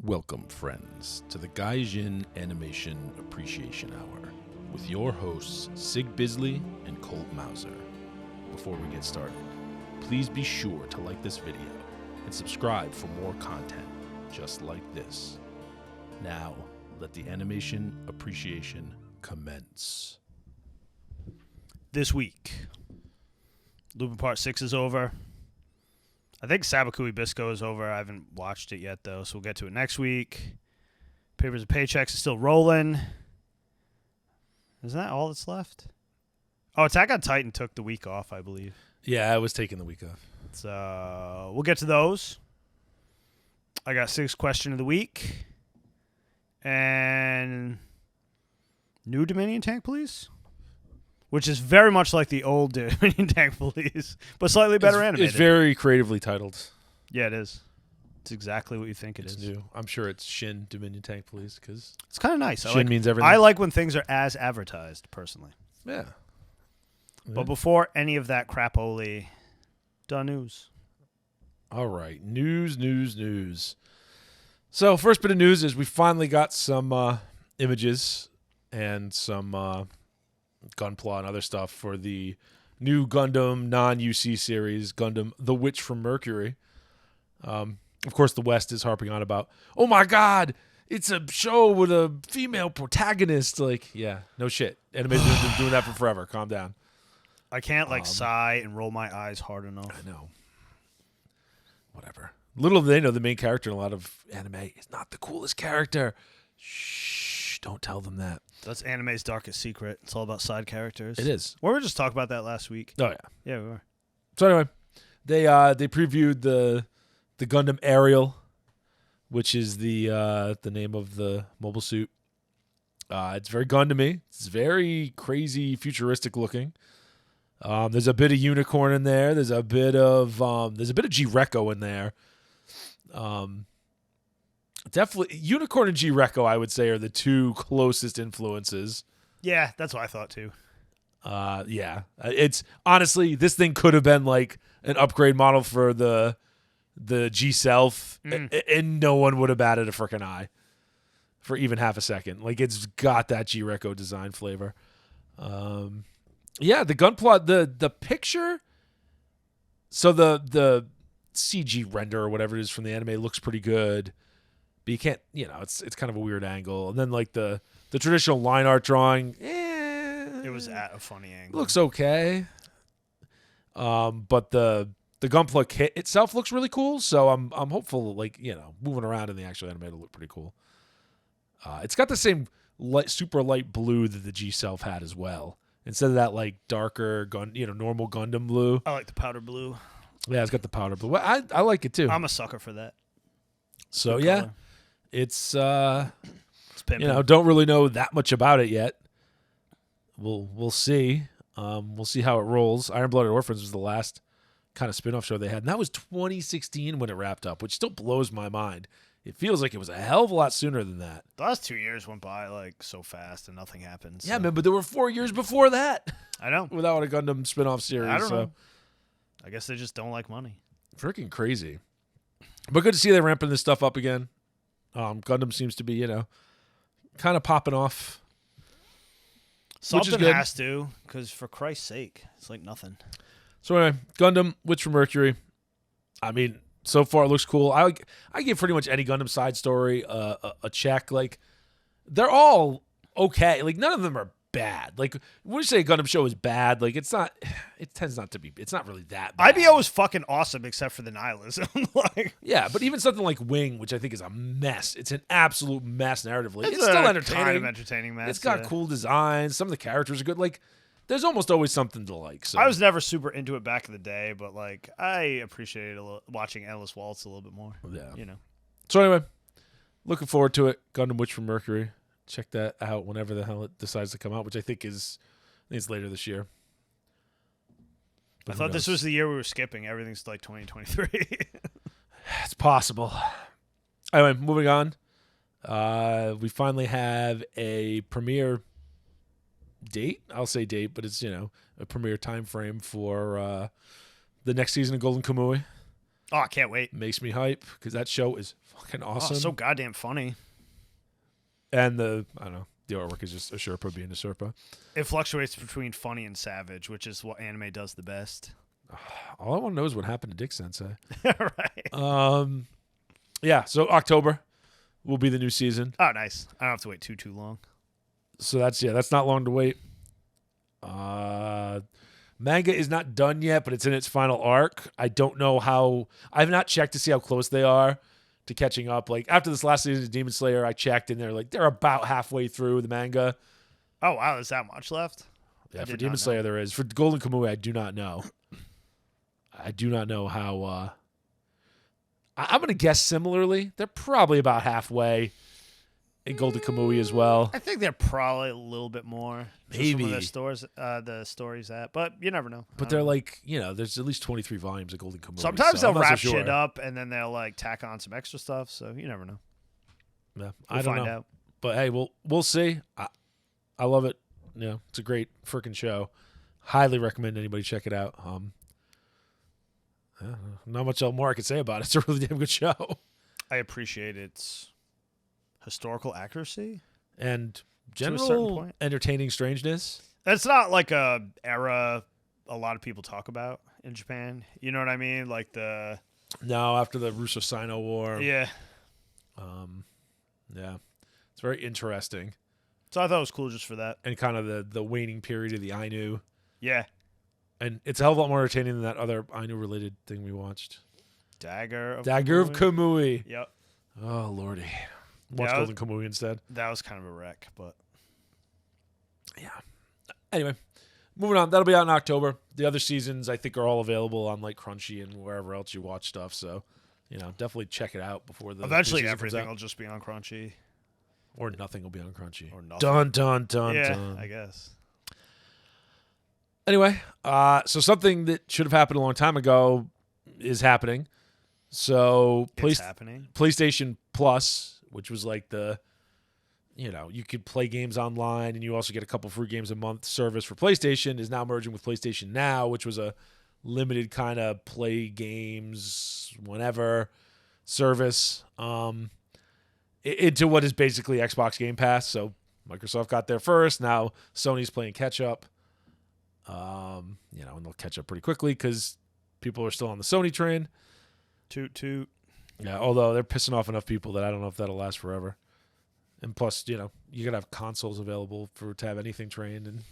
Welcome, friends, to the Gaijin Animation Appreciation Hour with your hosts, Sig Bisley and Colt Mauser. Before we get started, please be sure to like this video and subscribe for more content just like this. Now, let the animation appreciation commence. This week, Lupin Part 6 is over. I think Sabakui Bisco is over. I haven't watched it yet, though, so we'll get to it next week. Papers and Paychecks is still rolling. Isn't that all that's left? Oh, Attack on Titan took the week off, I believe. Yeah, I was taking the week off. So we'll get to those. I got 6 question of the week. And new Dominion Tank Police? Which is very much like the old Dominion Tank Police, but slightly better animated. It's very creatively titled. Yeah, it is. It's exactly what you think it is. It's new. I'm sure it's Shin Dominion Tank Police because it's kind of nice. Shin means everything. I like when things are as advertised, personally. Yeah. But before any of that crapoli, done news. All right. News. So first bit of news is we finally got some images and some Gunpla and other stuff for the new Gundam non-UC series, Gundam The Witch from Mercury. Of course, the West is harping on about, oh my God, it's a show with a female protagonist. Like, yeah, no shit. Anime's been doing that for forever. Calm down. I can't sigh and roll my eyes hard enough. I know. Whatever. Little do they know the main character in a lot of anime is not the coolest character. Shh, don't tell them that. That's anime's darkest secret. It's all about side characters. It is. We were just talking about that last week. Oh, yeah. Yeah, we were. So anyway, they previewed the Gundam Aerial, which is the name of the mobile suit. It's very Gundam-y. It's very crazy, futuristic looking. There's a bit of unicorn in there. There's a bit of G-Reco in there. Definitely unicorn and G-Reco, I would say, are the two closest influences. Yeah, that's what I thought too. Yeah. It's honestly, this thing could have been like an upgrade model for the G-Self, and no one would have batted a freaking eye for even half a second. Like, it's got that G-Reco design flavor. Yeah, the gunplot, the picture. So the CG render or whatever it is from the anime looks pretty good, but you can't, it's kind of a weird angle. And then like the traditional line art drawing, it was at a funny angle. Looks okay. But the gunpla kit itself looks really cool. So I'm hopeful, like, moving around in the actual anime will look pretty cool. It's got the same super light blue that the G-Self had as well. Instead of that like darker normal Gundam blue. I like the powder blue. Yeah, it's got the powder blue. I like it too. I'm a sucker for that. So good yeah, color. it's pimping. don't really know that much about it yet. We'll see. We'll see how it rolls. Iron Blooded Orphans was the last kind of spin-off show they had, and that was 2016 when it wrapped up, which still blows my mind. It feels like it was a hell of a lot sooner than that. The last 2 years went by like so fast and nothing happened. So. Yeah, man, but there were 4 years before that. I know. Without a Gundam spin-off series. I don't know. I guess they just don't like money. Freaking crazy. But good to see they're ramping this stuff up again. Gundam seems to be, kind of popping off. Something has to, because for Christ's sake, it's like nothing. So anyway, Gundam, Witch from Mercury. I mean, so far it looks cool. I give pretty much any Gundam side story a check. Like, they're all okay. Like, none of them are bad. Like, when you say a Gundam show is bad, like, it tends not to be. It's not really that bad. IBO is fucking awesome except for the nihilism. Yeah, but even something like Wing, which I think is a mess. It's an absolute mess narratively. It's still entertaining. Kind of entertaining mess. It's got cool designs. Some of the characters are good. Like, there's almost always something to like. So I was never super into it back in the day, but like I appreciated watching Endless Waltz a little bit more. Yeah. So anyway, looking forward to it. Gundam Witch from Mercury. Check that out whenever the hell it decides to come out, which I think it's later this year. But I thought this was the year we were skipping. Everything's like 2023. It's possible. Anyway, moving on. We finally have a premiere date. I'll say date, but it's, a premiere time frame for the next season of Golden Kamui. Oh, I can't wait. Makes me hype because that show is fucking awesome. Oh, so goddamn funny. And the artwork is just a Sherpa being a Sherpa. It fluctuates between funny and savage, which is what anime does the best. All I want to know is what happened to Dick Sensei. Right. Yeah, so October will be the new season. Oh, nice. I don't have to wait too long. So that's not long to wait. Manga is not done yet, but it's in its final arc. I don't know how. I've not checked to see how close they are to catching up. Like after this last season of Demon Slayer, I checked and they're about halfway through the manga. Oh wow, there's that much left? Yeah, for Demon Slayer there is. For Golden Kamui, I do not know. I do not know how. I'm going to guess similarly. They're probably about halfway in Golden Kamui as well. I think they're probably a little bit more. Maybe some of the stories at, but you never know. But they're like, there's at least 23 volumes of Golden Kamui. Sometimes so they'll wrap shit up and then they'll like tack on some extra stuff. So you never know. Yeah, I don't know. Out. But hey, we'll see. I love it. It's a great freaking show. Highly recommend anybody check it out. Not much more I could say about it. It's a really damn good show. I appreciate its historical accuracy and general entertaining strangeness. It's not like a era a lot of people talk about in Japan. You know what I mean? Like after the Russo-Sino War. Yeah. Yeah. It's very interesting. So I thought it was cool just for that. And kind of the waning period of the Ainu. Yeah. And it's a hell of a lot more entertaining than that other Ainu-related thing we watched. Dagger of Kamui. Yep. Oh, lordy. Watch Golden Kamui instead. That was kind of a wreck, but... Yeah. Anyway, moving on. That'll be out in October. The other seasons, I think, are all available on like Crunchy and wherever else you watch stuff. So, definitely check it out before the eventually everything will just be on Crunchy. Or nothing will be on Crunchy. Or nothing. Dun. I guess. Anyway, so something that should have happened a long time ago is happening. So It's happening. PlayStation Plus, which was like you could play games online and you also get a couple free games a month service for PlayStation, is now merging with PlayStation Now, which was a limited kind of play games whenever service into what is basically Xbox Game Pass. So Microsoft got there first. Now Sony's playing catch up. And they'll catch up pretty quickly because people are still on the Sony train. Toot. Yeah, although they're pissing off enough people that I don't know if that'll last forever. And plus, you gotta have consoles available to have anything trained. And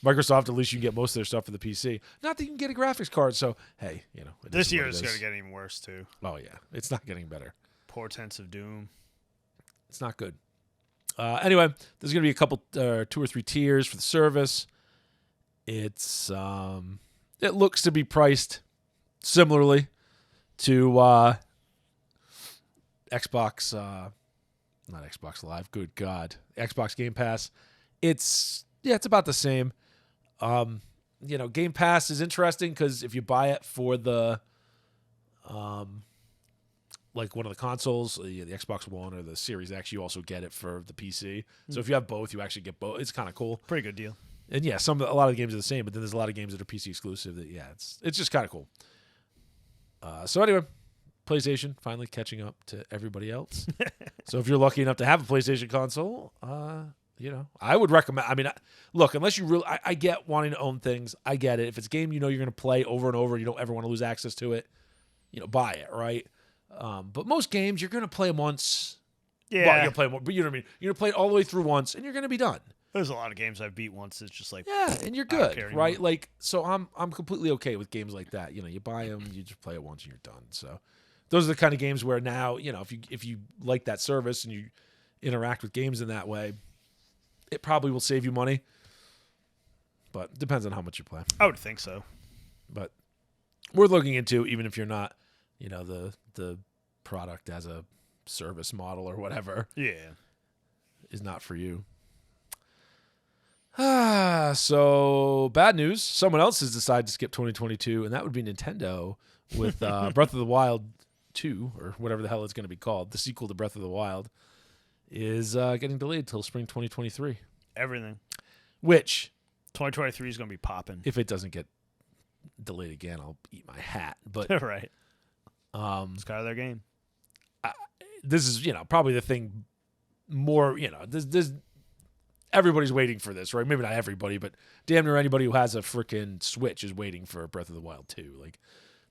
Microsoft, at least you can get most of their stuff for the PC. Not that you can get a graphics card. So hey, this year is gonna get even worse too. Oh yeah, it's not getting better. Portents of doom. It's not good. Anyway, there's gonna be a couple, 2 or 3 tiers for the service. It's it looks to be priced similarly to Xbox, not Xbox Live. Good God, Xbox Game Pass. It's about the same. Game Pass is interesting because if you buy it for the like one of the consoles, the Xbox One or the Series X, you also get it for the PC. So if you have both, you actually get both. It's kind of cool. Pretty good deal. And yeah, a lot of the games are the same, but then there's a lot of games that are PC exclusive. That it's just kind of cool. So anyway, PlayStation finally catching up to everybody else. So if you're lucky enough to have a PlayStation console, I would recommend. I mean, look, unless you really, I get wanting to own things. I get it. If it's a game you're going to play over and over, you don't ever want to lose access to it. Buy it, right? But most games you're going to play them once. Yeah, well, you're going to play them, but you know what I mean. You're going to play it all the way through once, and you're going to be done. There's a lot of games I've beat once. It's just like and you're good, right? Like, so I'm completely okay with games like that. You buy them, you just play it once, and you're done. So those are the kind of games where now, if you like that service and you interact with games in that way, it probably will save you money. But it depends on how much you play. I would think so. But worth looking into, even if you're not, the product as a service model or whatever. Yeah, is not for you. So bad news. Someone else has decided to skip 2022, and that would be Nintendo with Breath of the Wild 2, or whatever the hell it's going to be called. The sequel to Breath of the Wild is getting delayed till spring 2023. Everything. Which 2023 is going to be popping. If it doesn't get delayed again, I'll eat my hat. But right. It's kind of their game. This is, probably the thing more, this everybody's waiting for this, right? Maybe not everybody, but damn near anybody who has a freaking Switch is waiting for Breath of the Wild 2. Like,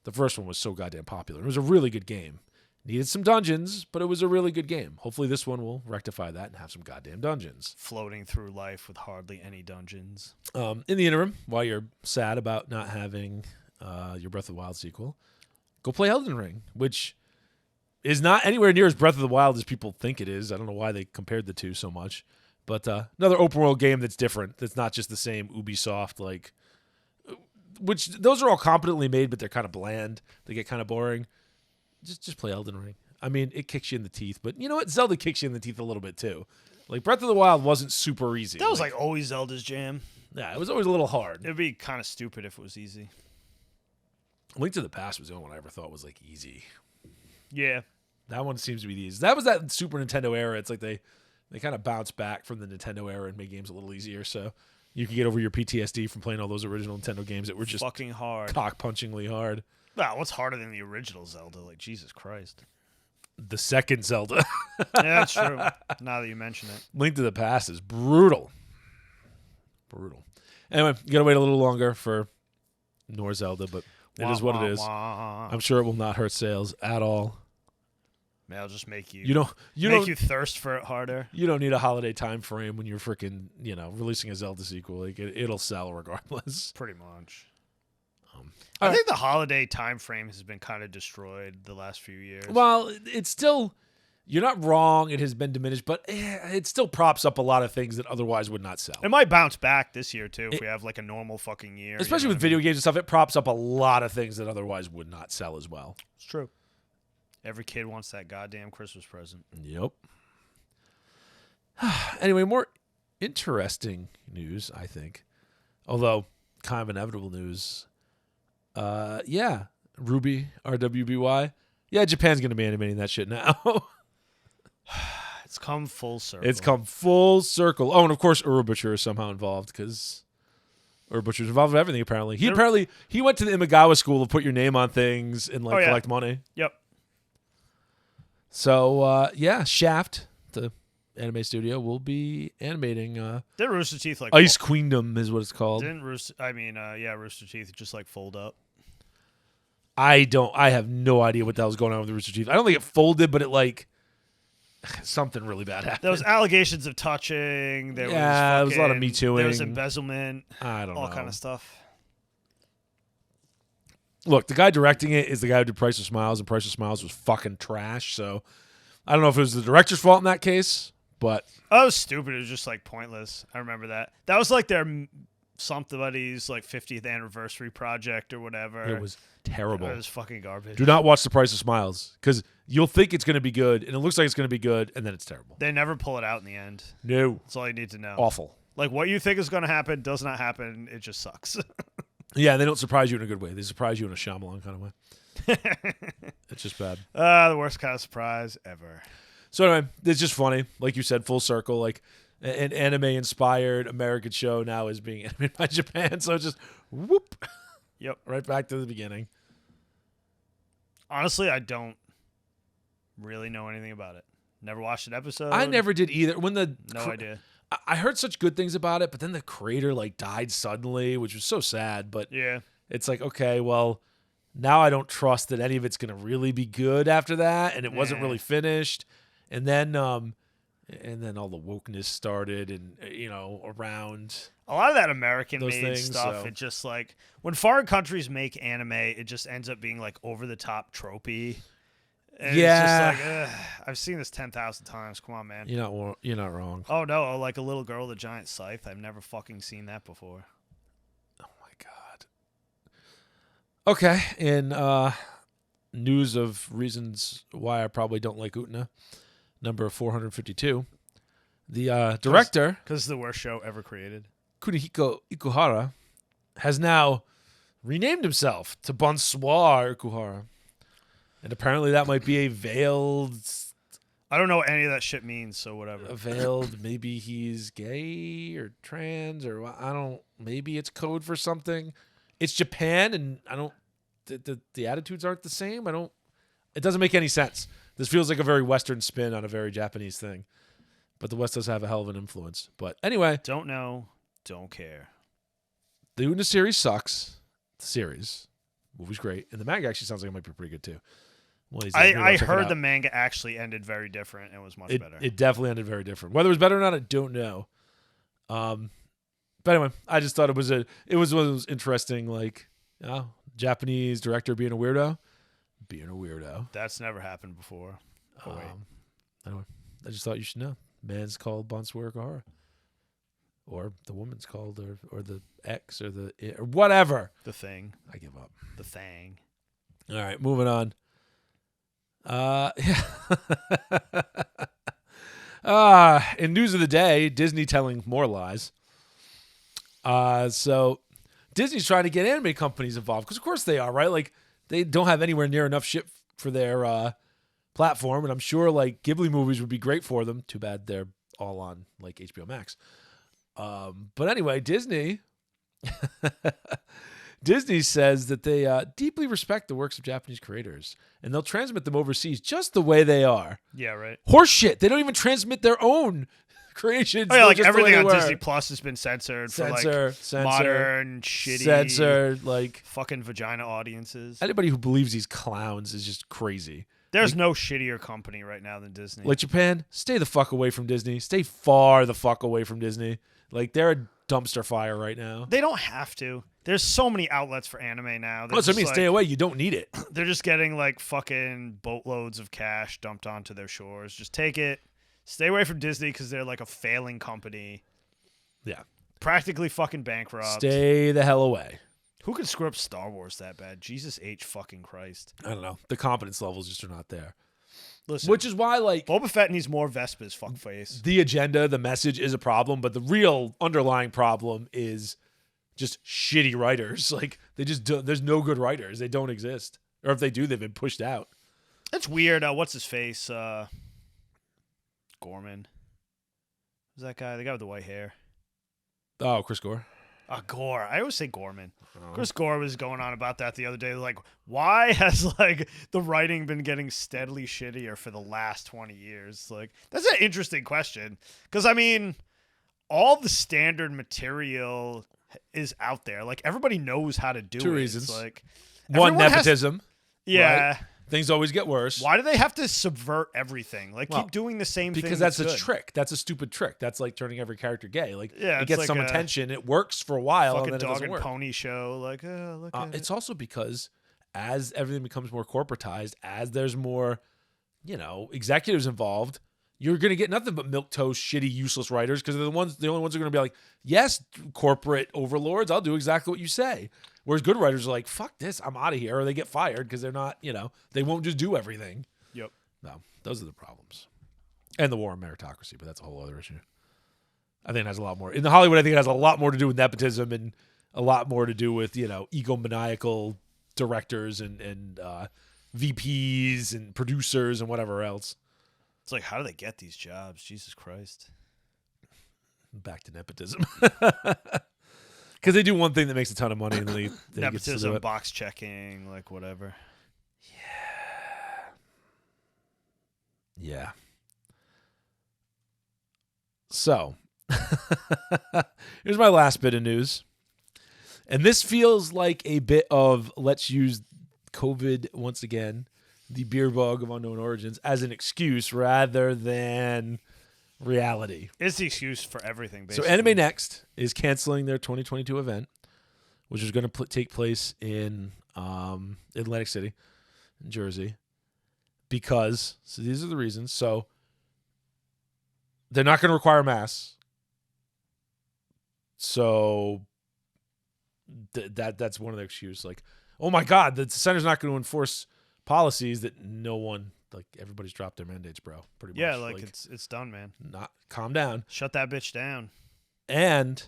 the first one was so goddamn popular. It was a really good game. Needed some dungeons, but it was a really good game. Hopefully this one will rectify that and have some goddamn dungeons. Floating through life with hardly any dungeons. In the interim, while you're sad about not having your Breath of the Wild sequel, go play Elden Ring, which is not anywhere near as Breath of the Wild as people think it is. I don't know why they compared the two so much. But another open world game that's different. That's not just the same Ubisoft, which those are all competently made, but they're kind of bland. They get kind of boring. Just play Elden Ring. I mean, it kicks you in the teeth, but you know what? Zelda kicks you in the teeth a little bit too. Like, Breath of the Wild wasn't super easy. That was like always Zelda's jam. Yeah, it was always a little hard. It'd be kind of stupid if it was easy. Link to the Past was the only one I ever thought was like easy. Yeah. That one seems to be the easiest. That was that Super Nintendo era. It's like they kind of bounced back from the Nintendo era and made games a little easier, so you can get over your PTSD from playing all those original Nintendo games that were just fucking hard, cock-punchingly hard. Wow, what's harder than the original Zelda? Like, Jesus Christ. The second Zelda. Yeah, that's true. Now that you mention it. Link to the Past is brutal. Brutal. Anyway, you gotta wait a little longer for Nor Zelda, but it is what it is. I'm sure it will not hurt sales at all. Man, I'll just make you make you thirst for it harder. You don't need a holiday time frame when you're freaking, releasing a Zelda sequel. Like, it'll sell regardless. Pretty much. I think the holiday time frame has been kind of destroyed the last few years. Well, it's still, you're not wrong. It has been diminished, but it still props up a lot of things that otherwise would not sell. It might bounce back this year too if we have like a normal fucking year. Especially with video games and stuff, it props up a lot of things that otherwise would not sell as well. It's true. Every kid wants that goddamn Christmas present. Yep. Anyway, more interesting news, I think. Although, kind of inevitable news. RWBY, RWBY. Yeah, Japan's going to be animating that shit now. It's come full circle. It's come full circle. Oh, and of course, Butcher is somehow involved because Butcher's involved with everything, apparently. He went to the Imagawa school to put your name on things and collect money. Yep. So, Shaft, the anime studio, will be animating Didn't Rooster Teeth Ice Queendom is what it's called. Rooster Teeth just like fold up. I have no idea what the hell's going on with the Rooster Teeth. I don't think it folded, but it something really bad happened. There was allegations of touching. There was a lot of Me Tooing. There was embezzlement. I don't know. All kind of stuff. Look, the guy directing it is the guy who did Price of Smiles, and Price of Smiles was fucking trash. So I don't know if it was the director's fault in that case, but oh, it was stupid. It was just pointless. I remember that. That was their somebody's 50th anniversary project or whatever. It was terrible. It was fucking garbage. Do not watch The Price of Smiles because you'll think it's going to be good, and it looks like it's going to be good, and then it's terrible. They never pull it out in the end. No. That's all you need to know. Awful. What you think is going to happen does not happen. It just sucks. Yeah, they don't surprise you in a good way. They surprise you in a Shyamalan kind of way. It's just bad. The worst kind of surprise ever. So anyway, it's just funny. Like you said, full circle. An anime-inspired American show now is being animated by Japan. So it's just whoop. Yep. Right back to the beginning. Honestly, I don't really know anything about it. Never watched an episode. I never did either. No idea. I heard such good things about it, but then the creator died suddenly, which was so sad. But yeah, it's okay, well, now I don't trust that any of it's gonna really be good after that, and it wasn't really finished. And then all the wokeness started, and around a lot of that American-made things, stuff. so. It just when foreign countries make anime, it just ends up being over the top tropey. And yeah, it's just I've seen this 10,000 times. Come on, man. You're not wrong. Oh no, a little girl with a giant scythe. I've never fucking seen that before. Oh my god. Okay, in news of reasons why I probably don't like Utena, number 452, the director, because it's the worst show ever created, Kunihiko Ikuhara, has now renamed himself to Bonsoir Ikuhara. And apparently that might be a veiled... I don't know what any of that shit means, so whatever. A veiled, maybe he's gay or trans or I don't... Maybe it's code for something. It's Japan, and I don't... The attitudes aren't the same. I It doesn't make any sense. This feels like a very Western spin on a very Japanese thing. But the West does have a hell of an influence. But anyway. Don't know. Don't care. The Uta series sucks. The series. Movie's great. And the manga actually sounds like it might be pretty good too. I heard the manga actually ended very different and was much better. It definitely ended very different. Whether it was better or not, I don't know. But anyway, I just thought it was one of those interesting, like, Japanese director being a weirdo. That's never happened before. Oh, wait. Anyway, I just thought you should know. Man's called Bonswara Kahara. Or the woman's called, or the X, or whatever. The thing. I give up. The thing. All right, moving on. In news of the day, Disney telling more lies. So Disney's trying to get anime companies involved because, of course, they are, right? Like, they don't have anywhere near enough shit for their platform, and I'm sure like Ghibli movies would be great for them. Too bad they're all on like HBO Max. But anyway, Disney says that they deeply respect the works of Japanese creators, and they'll transmit them overseas just the way they are. Yeah, right. Horse shit. They don't even transmit their own creations. Oh, yeah, like everything on Disney Plus has been censored for modern, shitty, like fucking vagina audiences. Anybody who believes these clowns is just crazy. There's no shittier company right now than Disney. Like Japan, stay the fuck away from Disney. Stay far the fuck away from Disney. Like, they're a dumpster fire right now. They don't have to. There's so many outlets for anime now. That's what I mean. Stay away. You don't need it. They're just getting like fucking boatloads of cash dumped onto their shores. Just take it. Stay away from Disney because they're like a failing company. Yeah. Practically fucking bankrupt. Stay the hell away. Who could screw up Star Wars that bad? Jesus H fucking Christ. I don't know. The competence levels just are not there. Listen, which is why, like, Boba Fett needs more Vespas, fuckface. The agenda, the message is a problem, but the real underlying problem is just shitty writers. Like, they just there's no good writers. They don't exist. Or if they do, they've been pushed out. That's weird. What's his face? Gorman. Who's that guy? The guy with the white hair. Oh, Chris Gore. Gore. I always say Gorman. Chris Gore was going on about that the other day. Like, why has like the writing been getting steadily shittier for the last 20 years? Like, that's an interesting question. Because, I mean, all the standard material is out there. Like, everybody knows how to do it. Two reasons. It's like, one, nepotism. Yeah. Right? Things always get worse. Why do they have to subvert everything? Like, keep doing the same thing. Because that's a trick. That's a stupid trick. That's like turning every character gay. Like, it gets like some attention. It works for a while, and then it doesn't fucking work. dog and pony show. Like, look at it's also because as everything becomes more corporatized, as there's more, executives involved, you're going to get nothing but milquetoast, shitty, useless writers because they're the only ones who are going to be like, yes, corporate overlords, I'll do exactly what you say. Whereas good writers are like, fuck this, I'm out of here, or they get fired because they're not, they won't just do everything. Yep. No, those are the problems. And the war on meritocracy, but that's a whole other issue. I think it has a lot more. In Hollywood, I think it has a lot more to do with nepotism and a lot more to do with, egomaniacal directors and VPs and producers and whatever else. It's like, how do they get these jobs? Jesus Christ. Back to nepotism. Because they do one thing that makes a ton of money. And then they nepotism, box checking, like whatever. Yeah. So, here's my last bit of news. And this feels like a bit of let's use COVID once again, the beer bug of unknown origins, as an excuse rather than reality. It's the excuse for everything, basically. So Anime Next is canceling their 2022 event, which is going to take place in Atlantic City, in Jersey, because, so these are the reasons. So they're not going to require masks. So that's one of the excuses. Like, oh my God, the center's not going to enforce policies that no one, like, everybody's dropped their mandates, bro. Pretty much. Yeah, like it's done, man. Calm down. Shut that bitch down. And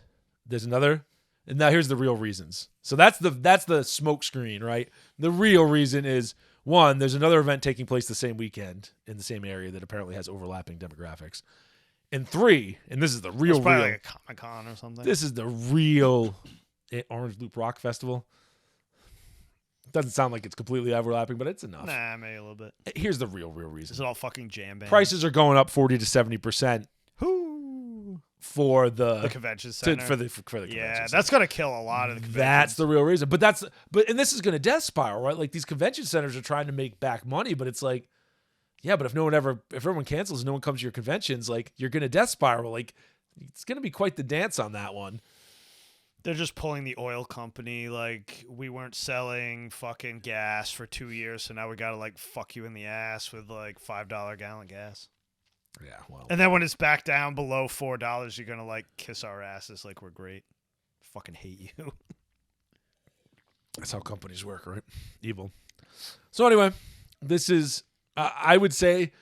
there's another, and now here's the real reasons. So that's the smoke screen, right? The real reason is, one, there's another event taking place the same weekend in the same area that apparently has overlapping demographics. And three, and this is the real, probably like a Comic-Con or something. This is the real Orange Loop Rock Festival. Doesn't sound like it's completely overlapping, but it's enough. Nah, maybe a little bit. Here's the real Is reason. it all fucking jam band? Prices are going up 40 to 70% Who? for The convention center. for the convention yeah, center. that's gonna kill a lot of the conventions. That's the real reason. But and this is going to death spiral, right? Like these convention centers are trying to make back money, but it's like, yeah, but if everyone cancels, no one comes to your conventions, like you're going to death spiral. Like it's going to be quite the dance on that one. They're just pulling the oil company. Like, we weren't selling fucking gas for 2 years, so now we gotta like fuck you in the ass with like $5 a gallon gas. Yeah, well. And then when it's back down below $4, you're gonna like kiss our asses like we're great. Fucking hate you. That's how companies work, right? Evil. So anyway, this is, I would say,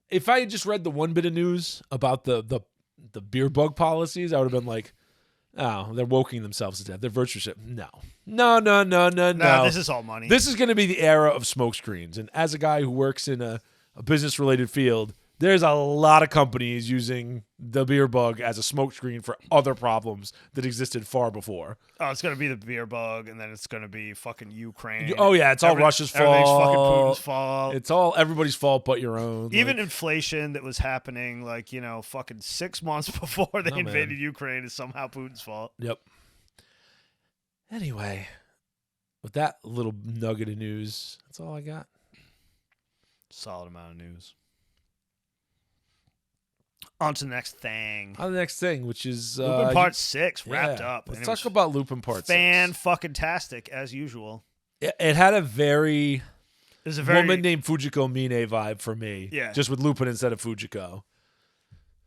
if I had just read the one bit of news about the beer bug policies, I would have been like, oh, they're woking themselves to death. They're virtue ship. No. No. This is all money. This is going to be the era of smoke screens. And as a guy who works in a business-related field, there's a lot of companies using the beer bug as a smoke screen for other problems that existed far before. Oh, it's gonna be the beer bug, and then it's gonna be fucking Ukraine. Oh yeah, it's all Russia's fault. Everything's fucking Putin's fault. It's all everybody's fault but your own. Even inflation that was happening, like, fucking 6 months before they invaded Ukraine is somehow Putin's fault. Yep. Anyway, with that little nugget of news, that's all I got. Solid amount of news. On to the next thing. On the next thing, which is Lupin Part 6 wrapped up. Let's talk about Lupin Part 6. Fan-fucking-tastic, as usual. It had a very woman named Fujiko Mine vibe for me. Yeah. Just with Lupin instead of Fujiko.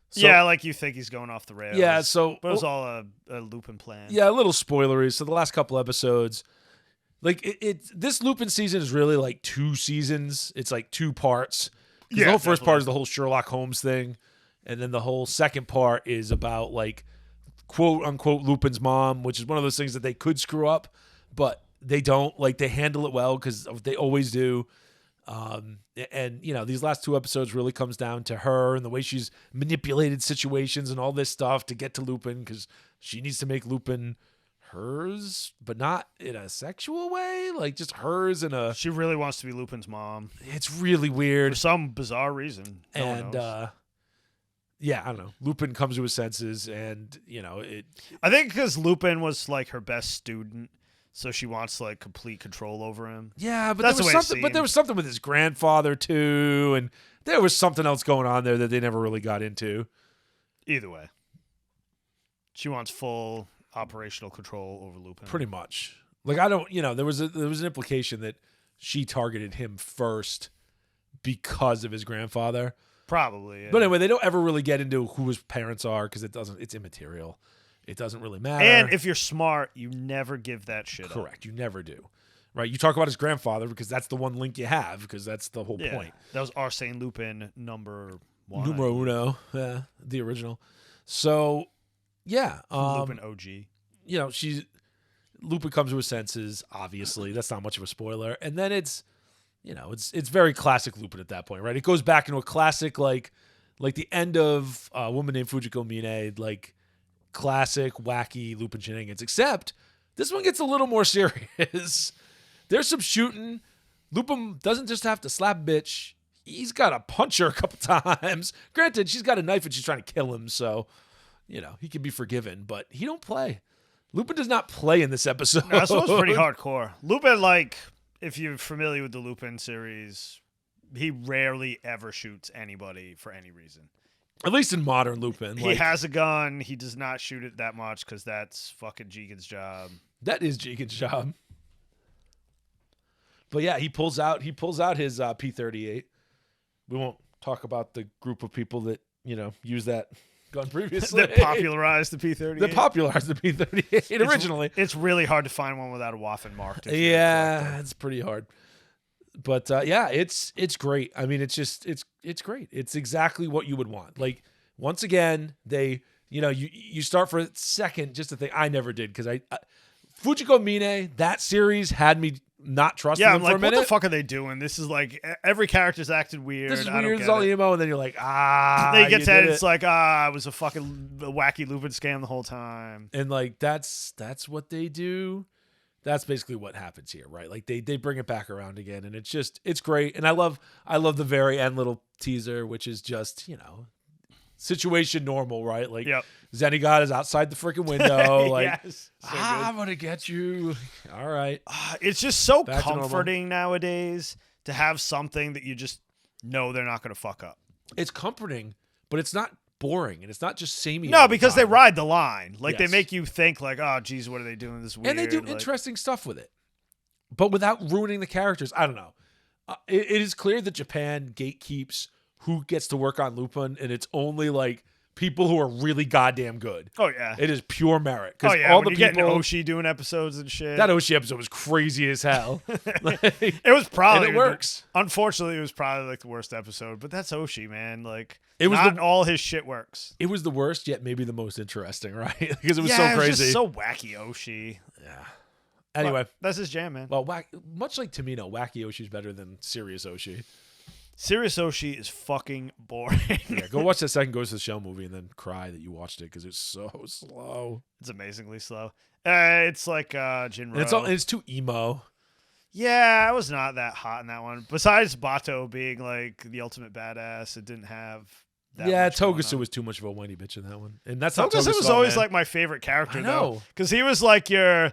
So, yeah, like you think he's going off the rails. Yeah, so... But it was all a Lupin plan. Yeah, a little spoilery. So the last couple episodes... Like, this Lupin season is really like 2 seasons. It's like 2 parts. Yeah, the whole first part is the whole Sherlock Holmes thing. And then the whole second part is about, like, quote-unquote Lupin's mom, which is one of those things that they could screw up, but they don't. Like, they handle it well because they always do. And, these last 2 episodes really comes down to her and the way she's manipulated situations and all this stuff to get to Lupin because she needs to make Lupin hers, but not in a sexual way. Like, just hers in a... She really wants to be Lupin's mom. It's really weird. For some bizarre reason. No one knows. Yeah, I don't know. Lupin comes to his senses, and I think because Lupin was like her best student, so she wants like complete control over him. Yeah, but there was something with his grandfather too, and there was something else going on there that they never really got into. Either way, she wants full operational control over Lupin. Pretty much. Like I don't, there was an implication that she targeted him first because of his grandfather. Probably, yeah. But anyway, they don't ever really get into who his parents are because it's immaterial. It doesn't really matter. And if you're smart, you never give that shit up. Correct. You never do. Right? You talk about his grandfather because that's the one link you have because that's the whole point. That was Arsène Lupin number 1. Numero uno. Yeah, the original. So, yeah. Lupin OG. Lupin comes to his senses, obviously. That's not much of a spoiler. And then it's very classic Lupin at that point, right? It goes back into a classic, like the end of A Woman Named Fujiko Mine, like classic wacky Lupin shenanigans. Except this one gets a little more serious. There's some shooting. Lupin doesn't just have to slap a bitch. He's got to punch her a couple times. Granted, she's got a knife and she's trying to kill him, so he can be forgiven. But he don't play. Lupin does not play in this episode. No, this one's pretty hardcore. Lupin, like, if you're familiar with the Lupin series, he rarely ever shoots anybody for any reason. At least in modern Lupin. He has a gun. He does not shoot it that much because that's fucking Jigen's job. That is Jigen's job. But yeah, he pulls out his P-38. We won't talk about the group of people that, use that gun previously. That popularized the P-38. That popularized the P-38 originally. It's really hard to find one without a Waffen marked. Yeah, it's pretty hard. But it's great. I mean, it's great. It's exactly what you would want. Like, once again, they, you start for a second just to think, I never did, because Fujiko Mine, that series had me not trusting them for a minute. What the fuck are they doing? This is like, every character's acted weird. This is weird, it's all emo, and then you're like, Then you get to it, it's like, it was a fucking wacky Lupin scam the whole time. And like, that's what they do. That's basically what happens here, right? Like they bring it back around again, and it's great. And I love the very end little teaser, which is just situation normal, right? Like Zenigata is outside the freaking window, like yes, I'm gonna get you. All right, it's just so Back to comforting nowadays to have something that you just know they're not going to fuck up. it's comforting, but it's not boring, and it's not just samey. No, all the because they time. ride the line. Like they Yes. make you think like, oh, geez, what are they doing this weird? And they do like, interesting stuff with it, but without ruining the characters. I don't know. It is clear that Japan gatekeeps who gets to work on Lupin, and it's only like people who are really goddamn good. Oh yeah. It is pure merit. Oh yeah. all When the you people. get Oshi doing episodes and shit. That Oshi episode was crazy as hell. It was probably and it works. Unfortunately, it was probably like the worst episode, but that's Oshi, man. Like It was not all his shit works. It was the worst, yet maybe the most interesting, right? Because it was Yeah, so it was crazy. just so wacky Oshi. Yeah. Anyway, But that's his jam, man. well, much like Tamino, wacky Oshi's better than serious Oshi. Serious Oshi is fucking boring. Yeah, go watch that second Ghost of the Shell movie and then cry that you watched it because it's so slow. It's amazingly slow. It's like Jinro. And it's too emo. Yeah, I was not that hot in that one. Besides Bato being like the ultimate badass, it didn't have that Yeah, much going Togusa on. was too much of a whiny bitch in that one. And that's not Togusa Togusa was always man. like my favorite character, I though. know. Because he was like your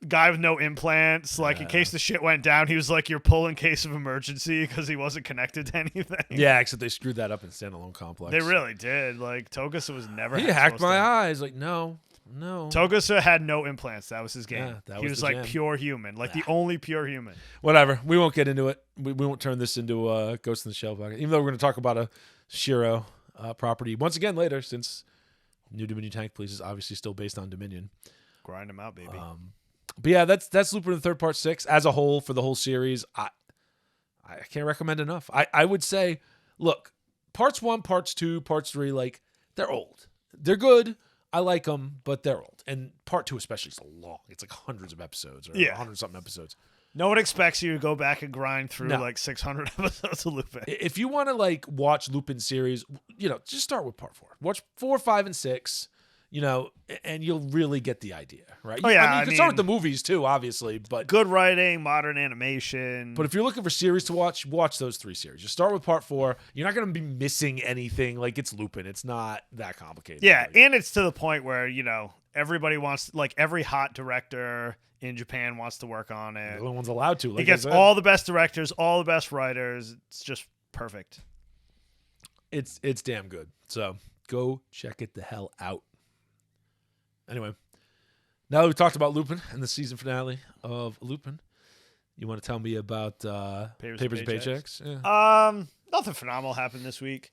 guy with no implants. Like, in case the shit went down, he was like your pull in case of emergency because he wasn't connected to anything. Yeah, except they screwed that up in Standalone Complex. They really did. Like, Togusa was never He hacked my eyes. Like, no. Togusa had no implants. That was his game. Yeah, that he was was the like jam. pure human. Like, the only pure human. Whatever. We won't get into it. We won't turn this into a Ghost in the Shell podcast, even though we're going to talk about a Shirow property once again later, since New Dominion Tank Police is obviously still based on Dominion. Grind him out, baby. But yeah, that's Lupin the Third Part 6 as a whole for the whole series. I can't recommend enough. I would say, look, parts 1, parts 2, parts 3, like they're old. They're good. I like them, but they're old. And part 2 especially is long. It's like hundreds of episodes or 100 something episodes. No one expects you to go back and grind through No. like 600 episodes of Lupin. If you want to like watch Lupin series, just start with part 4. Watch 4, 5, and 6. And you'll really get the idea, right? Oh, yeah, you can start with the movies too, obviously, but Good writing, modern animation. if you're looking for series to watch those 3 series. Just start with part 4. You're not going to be missing anything. Like, it's Lupin. It's not that complicated. Yeah, Like, and it's to the point where, everybody wants, like, every hot director in Japan wants to work on it. the only one's allowed to. Like He gets I said. all the best directors, all the best writers. It's just perfect. It's damn good. So go check it the hell out. Anyway, now that we've talked about Lupin and the season finale of Lupin, you want to tell me about Papers Papers and and Paychecks? Yeah. Nothing phenomenal happened this week.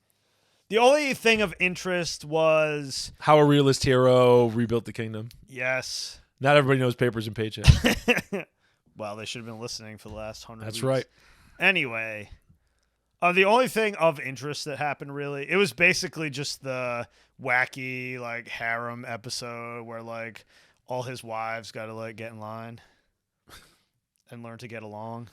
The only thing of interest was, How a realist hero rebuilt the kingdom. yes. Not everybody knows Papers and Paychecks. Well, they should have been listening for the last 100 That's weeks. right. Anyway, the only thing of interest that happened, really, it was basically just the wacky, like, harem episode where, like, all his wives got to, like, get in line and learn to get along.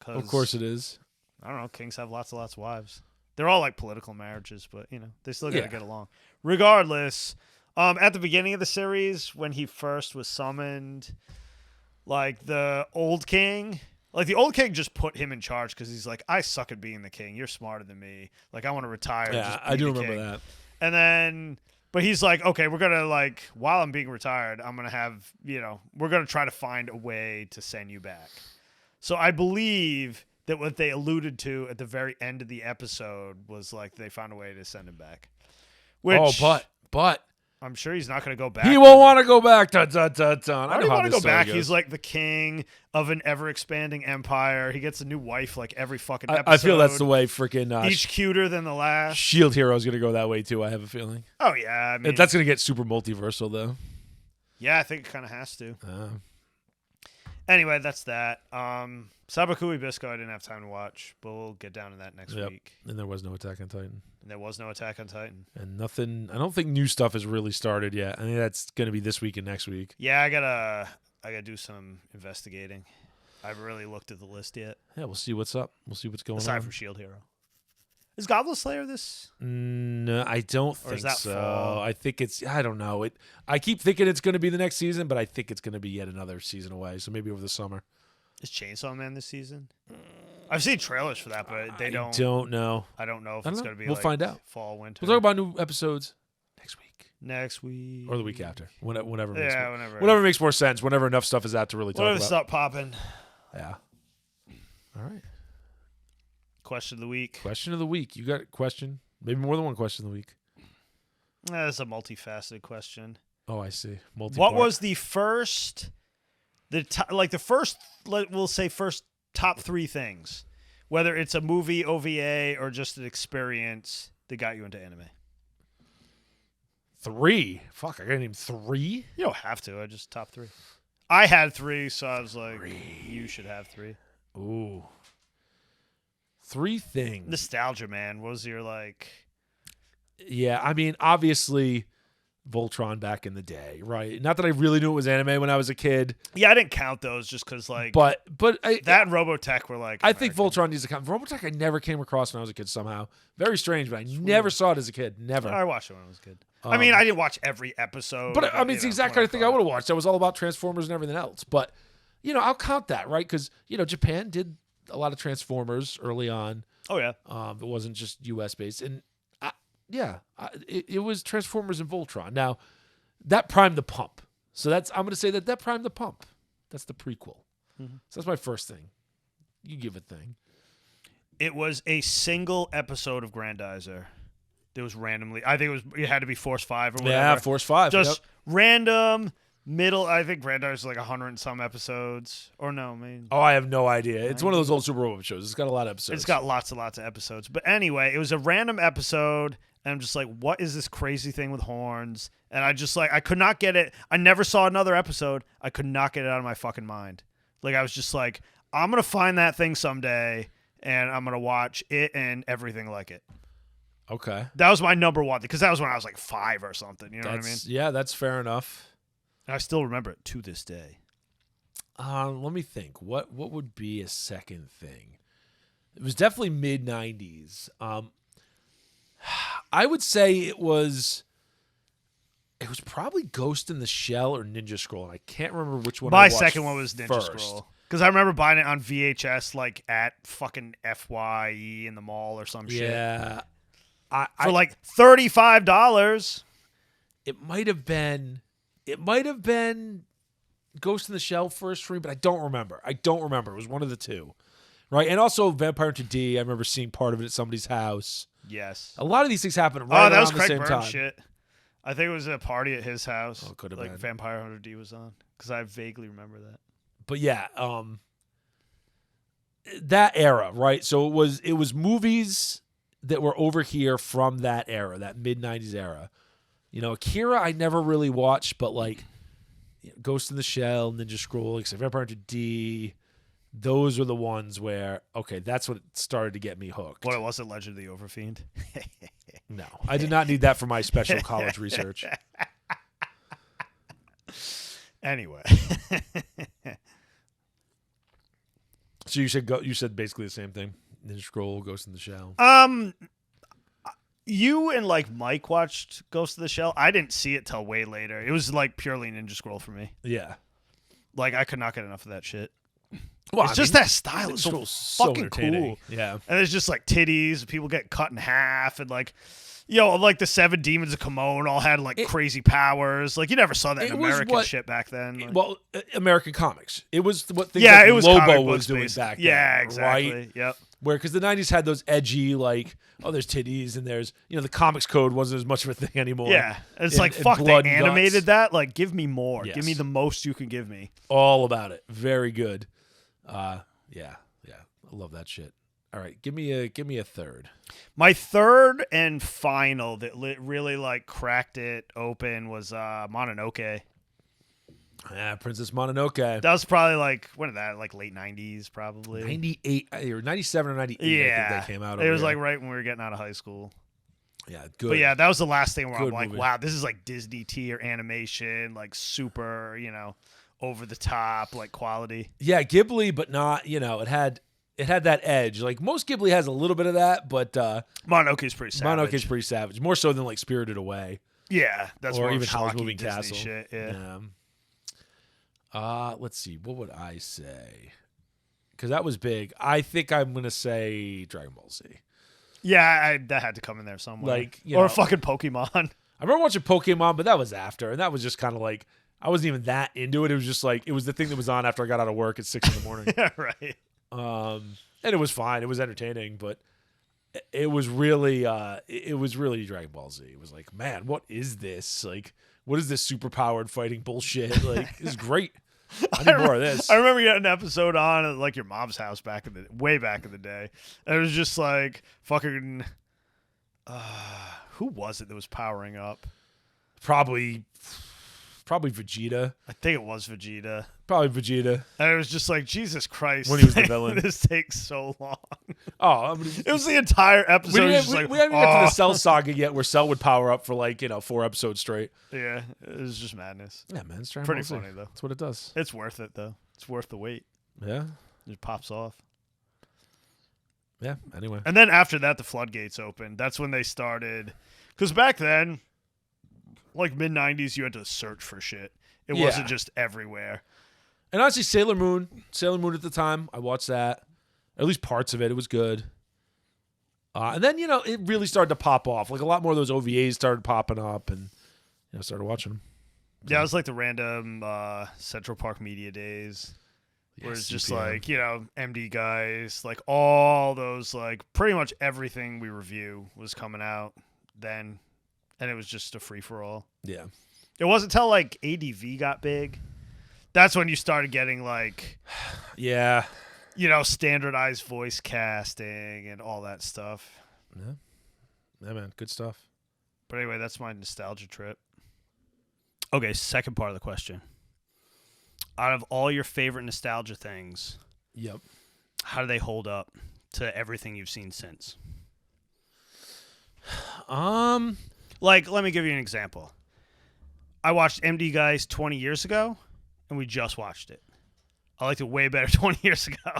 Of course it is. I don't know, kings have lots and lots of wives. They're all, like, political marriages, but, they still got to Yeah. get along. Regardless, at the beginning of the series, when he first was summoned, like, the old king... Like, the old king just put him in charge because he's like, I suck at being the king. You're smarter than me. Like, I want to retire. and Yeah, just be I do the remember king. that. And then, but he's like, okay, we're going to, like, while I'm being retired, I'm going to have, we're going to try to find a way to send you back. So I believe that what they alluded to at the very end of the episode was, like, they found a way to send him back. Which, but I'm sure he's not going to go back. he won't want to go back. Dun, dun, dun, dun. Why I do know you how want to this go story back? goes. He's like the king of an ever-expanding empire. He gets a new wife like every fucking episode. I feel that's the way freaking Each cuter than the last. Shield Hero is going to go that way too. I have a feeling. Oh yeah, I mean, That's going to get super multiversal though. yeah, I think it kind of has to. Anyway, that's that. Sabakui Bisco, I didn't have time to watch, but we'll get down to that next Yep. week. And there was no Attack on Titan. And there was no Attack on Titan. And nothing. I don't think new stuff has really started yet. I think that's going to be this week and next week. Yeah, I gotta do some investigating. I haven't really looked at the list yet, Yeah, we'll see what's up. We'll see what's going aside on. from Shield Hero. Is Goblin Slayer this? No, I don't Or is think that so. fall? I think it's. I don't know. I keep thinking it's going to be the next season, but I think it's going to be yet another season away. So maybe over the summer. Is Chainsaw Man this season? I've seen trailers for that, but they don't. I don't know. I don't know if I don't it's know. going to be. We'll like find out. Fall, winter. We'll talk about new episodes next week next week or the week after. Whenever. Yeah, Whenever makes more sense. Whenever enough stuff is out to really talk Whenever about. start popping. Yeah. All right. Question of the week. Question of the week. You got a question? Maybe more than one question of the week. That's a multifaceted question. Oh, I see. What was the first, we'll say first top 3 things, whether it's a movie, OVA, or just an experience that got you into anime? 3? Fuck, I got to name 3? You don't have to. I just top 3. I had 3, so I was like, you should have 3. Ooh. 3 things. Nostalgia, man. What was your like? Yeah, I mean, obviously, Voltron back in the day, right? Not that I really knew it was anime when I was a kid. Yeah, I didn't count those just because like. But that and Robotech were like. I think Voltron needs to count. Robotech I never came across when I was a kid somehow. Very strange, but I never saw it as a kid. Never. I watched it when I was a kid. I mean, I didn't watch every episode. But I mean, it's the exact kind of thing I would have watched. That was all about Transformers and everything else. But, I'll count that, right? Because, Japan did a lot of Transformers early on. Oh, yeah. It wasn't just U.S. based. And, it was Transformers and Voltron. Now, that primed the pump. So I'm going to say that primed the pump. That's the prequel. Mm-hmm. So that's my first thing. You give it thing. It was a single episode of Grandizer. There was randomly. I think it had to be Force 5 or whatever. Yeah, Force 5. Just random middle. I think Grandizer's like 100 and some episodes. Or no, I mean. Oh, I have no idea. It's one of those old Super Robot shows. It's got a lot of episodes. It's got lots and lots of episodes. But anyway, it was a random episode. And I'm just like, what is this crazy thing with horns? And I could not get it. I never saw another episode. I could not get it out of my fucking mind. Like, I was just like, I'm going to find that thing someday. And I'm going to watch it and everything like it. Okay. That was my number one, because that was when I was like 5 or something. You know what I mean? Yeah, that's fair enough. And I still remember it to this day. Let me think. What would be a second thing? It was definitely mid-90s. I would say it was probably Ghost in the Shell or Ninja Scroll. And I can't remember which one My I watched second one was Ninja first. Scroll. Because I remember buying it on VHS like at fucking FYE in the mall or some shit. Yeah. For like $35. It might have been Ghost in the Shell first for me, but I don't remember. It was one of the two. Right? And also Vampire Hunter D, I remember seeing part of it at somebody's house. Yes. A lot of these things happen right that around was the Craig same Burns time. shit. I think it was a party at his house. Oh, could have like been. Vampire Hunter D was on. Because I vaguely remember that. But yeah, that era, right? So it was movies that were over here from that era, that mid-90s era. Akira I never really watched, but like Ghost in the Shell, Ninja Scroll, like Vampire Hunter D, those were the ones where, okay, that's what started to get me hooked. What, it wasn't Legend of the Overfiend? No, I did not need that for my special college research. Anyway. So you said basically the same thing. Ninja Scroll, Ghost in the Shell. You and like Mike watched Ghost of the Shell. I didn't see it till way later. It was like purely Ninja Scroll for me. Yeah. Like I could not get enough of that shit. Well, it's just that style. It's so fucking entertaining. cool. Yeah. And there's just like titties, people get cut in half, and like, like the 7 Demons of Kimon all had like crazy powers. Like you never saw that in American shit back then. Like, well, American comics. It was what things it was Lobo was doing back then. Yeah, exactly. Right? Yep. Where because the 90s had those edgy like, there's titties and there's the comics code wasn't as much of a thing anymore. Yeah, it's like fuck. They animated that. Like, give me more. Yes. Give me the most you can give me. All about it. Very good. Yeah. I love that shit. All right, give me a third. My third and final that really like cracked it open was Mononoke. Yeah, Princess Mononoke. That was probably like when did that like late 90s probably 98 or 97 or 98. Yeah, I think that came out. It was here. like right when we were getting out of high school. Yeah, good. But yeah, that was the last thing where Good I'm like, movie. wow, this is like Disney tier animation, like super, over the top, like quality. Yeah, Ghibli, but not. It had it had that edge. Like most Ghibli has a little bit of that, but Mononoke's pretty savage. Mononoke's pretty savage. More so than like Spirited Away. Yeah, that's or more even Howl's schlocky Moving Disney Castle. shit. Yeah. Let's see. What would I say? Because that was big. I think I'm gonna say Dragon Ball Z. Yeah, that had to come in there somewhere. Like, or fucking Pokemon. I remember watching Pokemon, but that was after, and that was just kind of like I wasn't even that into it. It was just like it was the thing that was on after I got out of work at 6 a.m. Yeah, right. And it was fine. It was entertaining, but it was really Dragon Ball Z. It was like, man, what is this? Like, what is this superpowered fighting bullshit? Like, this is great. I need more of this. I remember getting an episode on at like your mom's house way back in the day. And it was just like fucking who was it that was powering up? Probably Vegeta. I think it was Vegeta. Probably Vegeta. And it was just like, Jesus Christ. When he was the villain. This takes so long. Oh, it was the entire episode. We haven't even got to the Cell saga yet where Cell would power up for like, 4 episodes straight. Yeah, it was just madness. Yeah, man. It's pretty funny, though. That's what it does. It's worth it, though. It's worth the wait. Yeah. It pops off. Yeah, anyway. And then after that, the floodgates opened. That's when they started. Because back then, like mid-90s, you had to search for shit. It wasn't just everywhere. And honestly, Sailor Moon at the time, I watched that. At least parts of it. It was good. And then, it really started to pop off. Like a lot more of those OVAs started popping up and I started watching them. Yeah, it was like the random Central Park Media days. Where it's just like, MD guys, like all those, like pretty much everything we review was coming out then. And it was just a free-for-all. Yeah. It wasn't until like ADV got big. That's when you started getting like, yeah, standardized voice casting and all that stuff. Yeah. Yeah, man. Good stuff. But anyway, that's my nostalgia trip. Okay, second part of the question. Out of all your favorite nostalgia things, yep, how do they hold up to everything you've seen since? Like, let me give you an example. I watched MD Guys 20 years ago, and we just watched it. I liked it way better 20 years ago.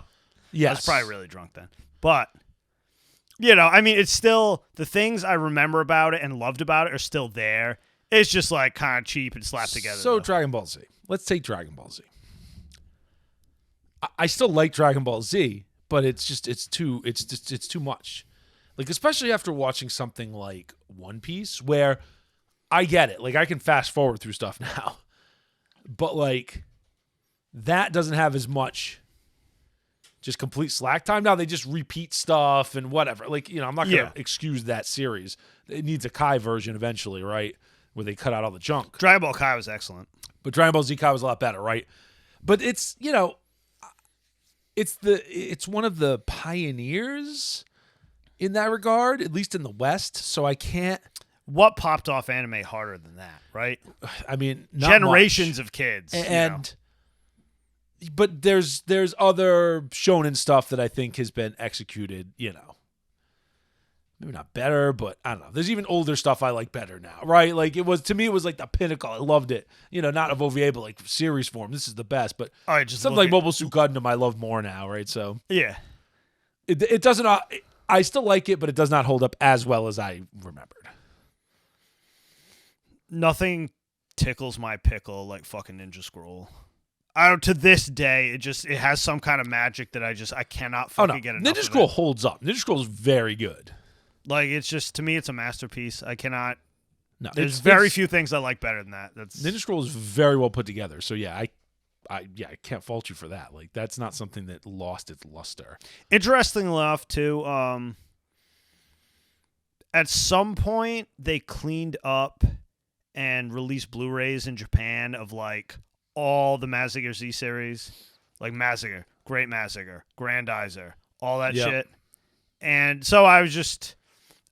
Yes. I was probably really drunk then. But, it's still, the things I remember about it and loved about it are still there. It's just, like, kind of cheap and slapped together. So, Dragon Ball Z. Let's take Dragon Ball Z. I still like Dragon Ball Z, but it's too much. Like, especially after watching something like One Piece, where I get it. Like, I can fast forward through stuff now. But, like, that doesn't have as much just complete slack time. Now they just repeat stuff and whatever. Like, I'm not going to excuse that series. It needs a Kai version eventually, right? Where they cut out all the junk. Dragon Ball Kai was excellent. But Dragon Ball Z Kai was a lot better, right? But it's, it's one of the pioneers in that regard, at least in the West. So I can't. What popped off anime harder than that, right? I mean, not generations much. Of kids. But there's other shonen stuff that I think has been executed, maybe not better, but I don't know. There's even older stuff I like better now, right? Like to me, it was like the pinnacle. I loved it. not of OVA, but like series form. This is the best. But something like Mobile Suit Gundam, I love more now, right? So yeah, it doesn't. I still like it, but it does not hold up as well as I remembered. Nothing tickles my pickle like fucking Ninja Scroll. To this day, it has some kind of magic that I cannot fucking get enough. Ninja Scroll holds up. Ninja Scroll is very good. Like, it's just, to me, it's a masterpiece. I cannot. No, there's very few things I like better than that. Ninja Scroll is very well put together. So yeah, I can't fault you for that. Like, that's not something that lost its luster. Interesting enough, too. At some point, they cleaned up and released Blu-rays in Japan of like all the Mazinger Z series, like Mazinger, Great Mazinger, Grandizer, all that shit. And so I was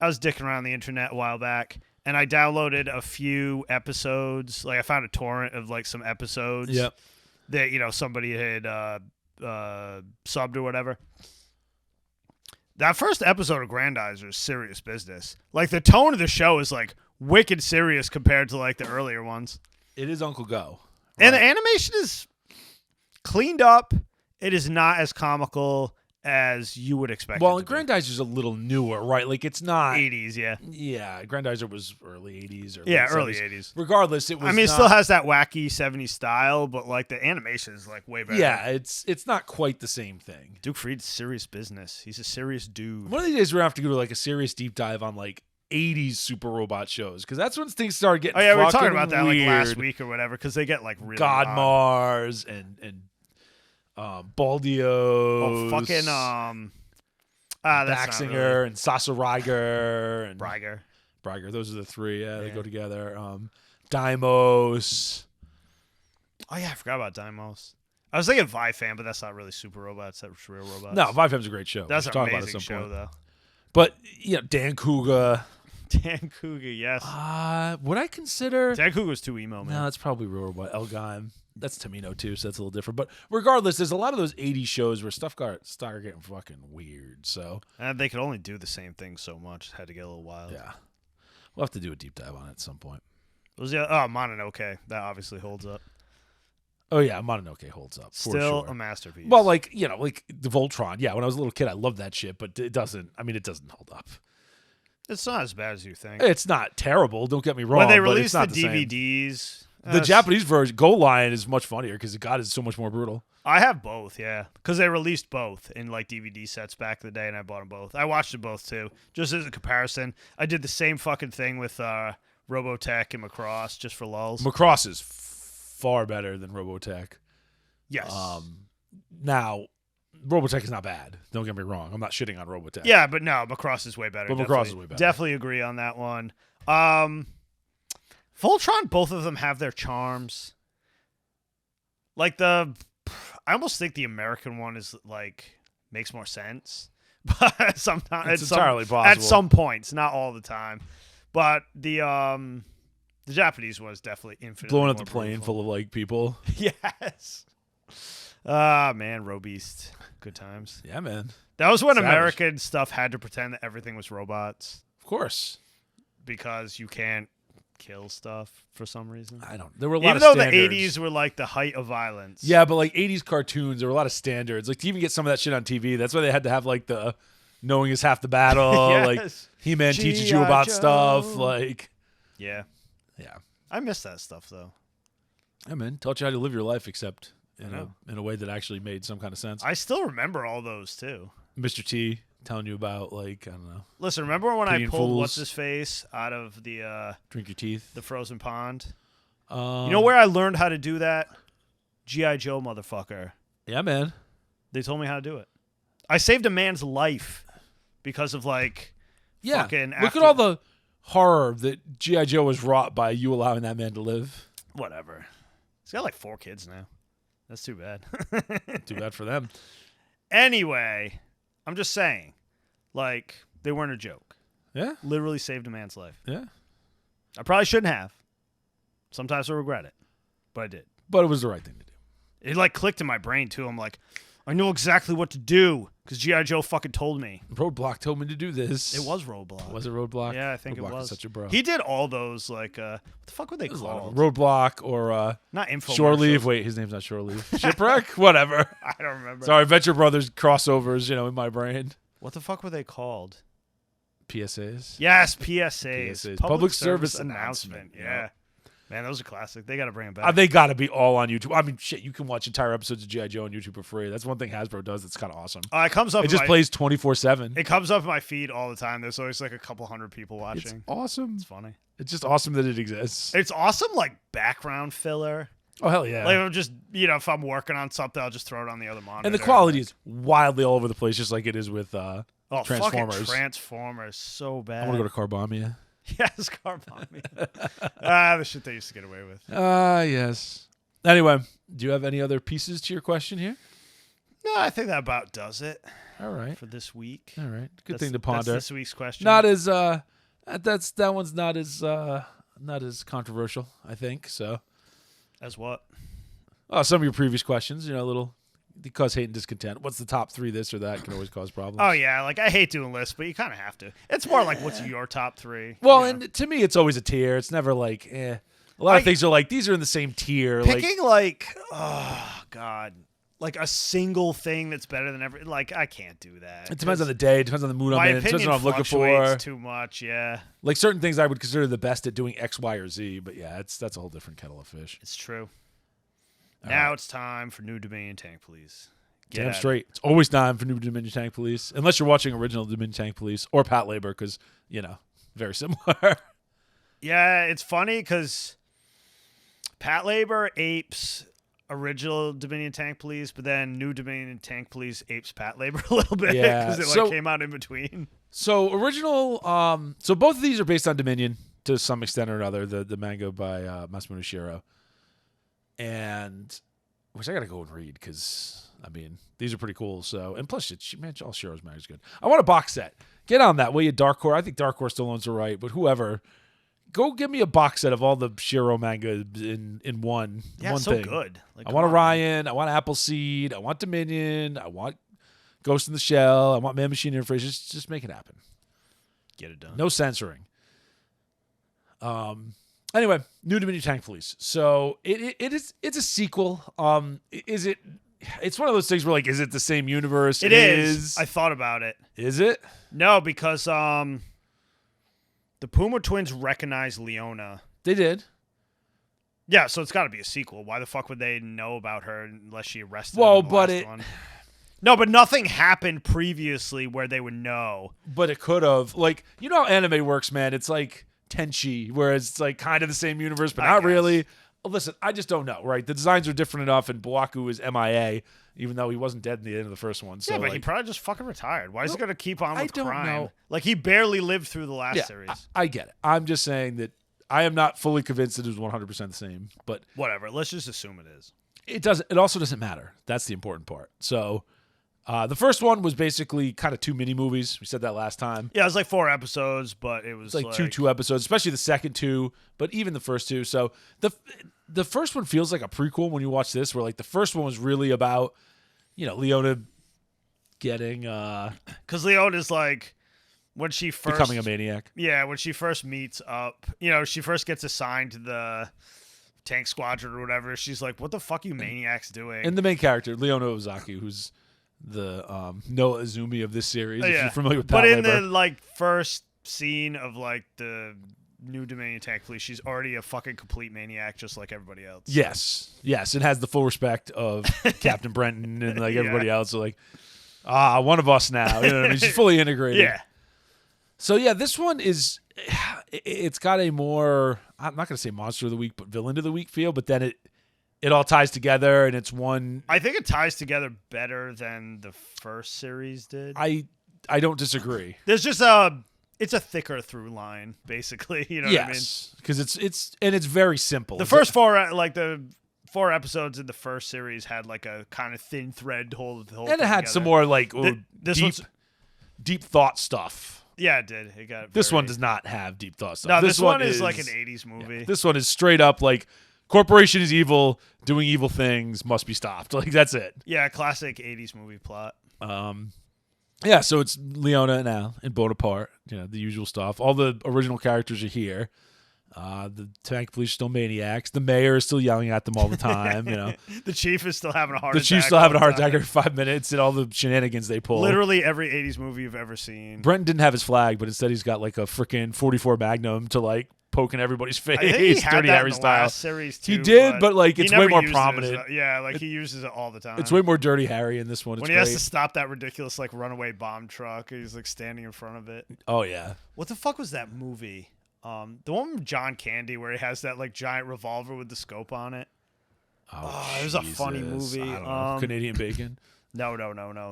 dicking around the internet a while back, and I downloaded a few episodes. Like, I found a torrent of like some episodes that somebody had subbed or whatever. That first episode of Grandizer is serious business. Like, the tone of the show is like wicked serious compared to like the earlier ones. It is Uncle Go. Right? And the animation is cleaned up. It is not as comical as you would expect. Well, it to and Grandizer's a little newer, right? Like it's not. be. 80s, yeah. Yeah, Grandizer was early 80s or Yeah, late early 70s. 80s. Regardless, it was. I mean, it not, still has that wacky 70s style, but like the animation is like way better. Yeah, it's not quite the same thing. Duke Freed's serious business. He's a serious dude. One of these days we're gonna have to go to like a serious deep dive on like 80s super robot shows because that's when things started getting. Oh yeah, we were fucking talking about that weird. like last week or whatever because they get like really God odd. Mars and Baldios. Oh fucking that's not Baxinger really- and Sasa Reiger and Bragger. Those are the three. Yeah, they Yeah. go together. Dimos. Oh yeah, I forgot about Dimos. I was thinking Fan, but that's not really super robots. That's real robots. No, Vifem's a great show. that's We an should talk about it amazing at some show point. though. But Dan Kuga. Dan Cougar, yes. Would I consider? Dan Cougar was too emo, man. No, that's probably real robot. Elgaim. That's Tamino too, so that's a little different. But regardless, there's a lot of those 80s shows where stuff started getting fucking weird. So And they could only do the same thing so much. Had to get a little wild. yeah, we'll have to do a deep dive on it at some point. Was Mononoke. That obviously holds up. Oh yeah, Mononoke holds up. For Still sure. a masterpiece. Well, like the Voltron. Yeah, when I was a little kid, I loved that shit, but it doesn't. I mean, it doesn't hold up. it's not as bad as you think. It's not terrible. Don't get me wrong. When they but released it's not the the same. DVDs, The Japanese version, Go Lion, is much funnier because God is so much more brutal. I have both, yeah, because they released both in like DVD sets back in the day, and I bought them both. I watched them both too, just as a comparison. I did the same fucking thing with Robotech and Macross just for lulls. Macross is far better than Robotech. Yes. Now, Robotech is not bad. Don't get me wrong. I'm not shitting on Robotech. Yeah, but no, Macross is way better. But Macross is way better. Definitely agree on that one. Voltron, both of them have their charms. Like I almost think the American one is like makes more sense, but sometimes It's entirely possible. at some points, not all the time. But the Japanese one is definitely infinitely Blowing up more the plane brutal. full of like people. Yes. Ah, man, Robeast. Good times. Yeah, man. That was when Savage. American stuff had to pretend that everything was robots Of course. because you can't kill stuff for some reason. I don't. There were a lot Even of though standards. the 80s were like the height of violence. Yeah, but like 80s cartoons, there were a lot of standards. Like to even get some of that shit on TV, that's why they had to have like the knowing is half the battle. Yes. Like He-Man teaches you G.I. about Joe. stuff. Like, Yeah. yeah. I miss that stuff, though. I mean, taught you how to live your life, except I know. in a way that actually made some kind of sense. I still remember all those, too. Mr. T telling you about like I don't know, Listen, remember when I Canadian pulled Fools. What's-His-Face out of the drink your teeth. frozen pond? You You know where I learned how to do that? G.I. Joe, motherfucker. Yeah, man. They told me how to do it. I saved a man's life because of, like, Yeah. fucking Look after- at all the horror that G.I. Joe was wrought by you allowing that man to live. whatever. He's got, like, 4 kids now. That's too bad. Too bad for them. Anyway, I'm just saying, like, they weren't a joke. Yeah. Literally saved a man's life. Yeah. I probably shouldn't have. Sometimes I regret it, but I did. But it was the right thing to do. It, like, clicked in my brain, too. I'm like, I know exactly what to do because G.I. Joe fucking told me. Roadblock told me to do this. It was Roadblock. Was it Roadblock? Yeah, I think Roadblock it was. Is such a bro. He did all those, like, what the fuck were they There's a lot of called? them. Roadblock or Not infomercials. Shore Leave. Wait, his name's not Shore Leave. Shipwreck? Whatever. I don't remember. Sorry, Venture Brothers crossovers, in my brain. What the fuck were they called? PSAs. Yes, PSAs. PSAs. Public Service Announcement. Yeah. Man, those are classic. They got to bring them back. They got to be all on YouTube. I mean, shit, you can watch entire episodes of G.I. Joe on YouTube for free. That's one thing Hasbro does that's kind of awesome. It comes up. It just plays 24/7. It comes up in my feed all the time. There's always like a couple hundred people It's watching. awesome. It's funny. It's just awesome that it exists. It's awesome, like background filler. Oh, hell yeah. Like I'm just, if I'm working on something, I'll just throw it on the other monitor. And the quality is wildly all over the place, just like it is with Transformers. Fucking Transformers, so bad. I want to go to Carbomia. Yes, Carbomia. The shit they used to get away with. Yes. Anyway, do you have any other pieces to your question here? No, I think that about does it All right. for this week. All right. Good That's- thing to ponder. That's this week's question. Not as that one's not as controversial, I think. So, As what? some of your previous questions, a little cause hate and discontent. What's the top 3? This or that can always cause problems. Oh yeah, like I hate doing lists, but you kind of have to. It's more like what's your top 3? Well, and to me, it's always a tier. It's never like, A lot of things are like these are in the same tier. picking like, oh god, like a single thing that's better than every. Like I can't do that. It depends on the day. It depends on the mood I'm My in. It depends opinion on what I'm looking fluctuates for. too much. Yeah, Like certain things I would consider the best at doing X, Y, or Z. But yeah, that's a whole different kettle of fish. it's true. All Now right. it's time for New Dominion Tank Police. Get Damn at it. straight. It's always time for New Dominion Tank Police, unless you're watching original Dominion Tank Police or Pat Labor, because very similar. Yeah, it's funny because Pat Labor apes original Dominion Tank Police, but then New Dominion Tank Police apes Pat Labor a little bit Yeah, because it so- came out in between. So original. So both of these are based on Dominion to some extent or another. The manga by Masamune Shirow, and which I gotta go and read because these are pretty cool. So and plus, all Shiro's manga is good. I want a box set. Get on that, will you, Dark Horse? I think Dark Horse still owns the right, but whoever, go give me a box set of all the Shirow manga in one. Yeah, one so thing. good. Like, I come want on. Orion. I want Appleseed. I want Dominion. I want Ghost in the Shell. I want Man Machine Interface. Just make it happen. Get it done. No censoring. Anyway, New Dominion Tank Police. So it's a sequel. Is it? It's one of those things where like, is it the same universe? It is. I thought about it. Is it? No, because the Puma twins recognize Leona. They did. Yeah, so it's got to be a sequel. Why the fuck would they know about her unless she arrested Well, them in the but last one? No, but nothing happened previously where they would know. But it could have. Like, you know how anime works, man. It's like Tenchi, whereas it's like kind of the same universe, but I not guess. really. Listen, I just don't know, right? The designs are different enough, and Buaku is MIA, even though he wasn't dead in the end of the first one. So, Yeah, but like, he probably just fucking retired. Why is he going to keep on I with don't crime? know. Like, he barely lived through the last series. I get it. I'm just saying that I am not fully convinced that it was 100% the same, but Whatever. Let's just assume it is. it doesn't. It also doesn't matter. That's the important part. So, the first one was basically kind of 2 mini movies. We said that last time. Yeah, it was like 4 episodes, but it was It's like two episodes, especially the second 2, but even the first 2. So the first one feels like a prequel when you watch this, where like the first one was really about, Leona getting Because Leona's like, when she first... becoming a maniac. Yeah, when she first meets up, she first gets assigned to the tank squadron or whatever. She's like, what the fuck you maniacs doing? And the main character, Leona Ozaki, who's the Noah Izumi of this series. If you're familiar with But Pat in Labor. the like first scene of like the New Dominion Tank Police, she's already a fucking complete maniac, just like everybody else. Yes, it has the full respect of Captain Brenton and like everybody Yeah. else. So like, one of us now. You know what I mean? She's fully integrated. Yeah. So yeah, this one is. It's got a more. I'm not going to say monster of the week, but villain of the week feel. But then it all ties together, and it's one. I think it ties together better than the first series did. I don't disagree. There's just it's a thicker through line, basically. You know what I mean? Yes, because it's very simple. The first 4, like the 4 episodes in the first series had like a kind of thin thread hold the whole and thing it had together. some more like this one's- deep thought stuff. Yeah, it did. It got This very- one does not have deep thought stuff. No, this one is like an 80s movie. This one is straight up like corporation is evil, doing evil things, must be stopped. Like that's it. Yeah, classic 80s movie plot. Yeah, so it's Leona and Al and Bonaparte, the usual stuff. All the original characters are here. The tank police are still maniacs. The mayor is still yelling at them all the time. The chief is still having a heart The attack. chief's still having a all the heart attack time. every 5 minutes and all the shenanigans they pull. Literally every 80s movie you've ever seen. Brenton didn't have his flag, but instead he's got like a freaking 44 Magnum to like poke in everybody's face. I think he had Dirty that Harry in the style. last series too. He did, but like he it's never way more uses prominent. yeah, like he uses it all the time. It's way more Dirty Harry in this one. It's when he great. has to stop that ridiculous like runaway bomb truck, he's like standing in front of it. Oh yeah. What the fuck was that movie? The one with John Candy where he has that like giant revolver with the scope on it. Oh, it was a funny Jesus. movie. I don't know. Canadian Bacon. No.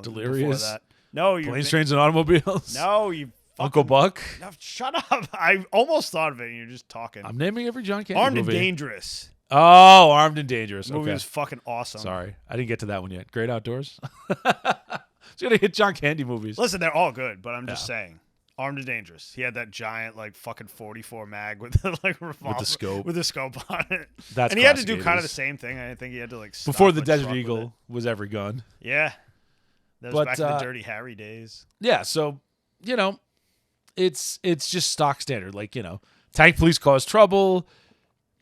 Delirious? Before that. No, you. Planes, Trains, and Automobiles. No, you. Uncle Buck. No, shut up! I almost thought of it, and you're just talking. I'm naming every John Candy Armed movie. and Dangerous. Oh, Armed and Dangerous. The movie Okay. was fucking awesome. Sorry, I didn't get to that one yet. Great Outdoors. It's gonna hit John Candy movies. Listen, they're all good, but I'm just saying. Armed and Dangerous. He had that giant, like, fucking 44 mag with the, like, revolver. With the scope on it. That's and he had to classic do kind of 80s. the same thing. I think he had to, like, stop, Before the like, Desert truck with Eagle it. was every gun. Yeah. That was But, back in the Dirty Harry days. Yeah, so it's just stock standard. Like, tank police cause trouble.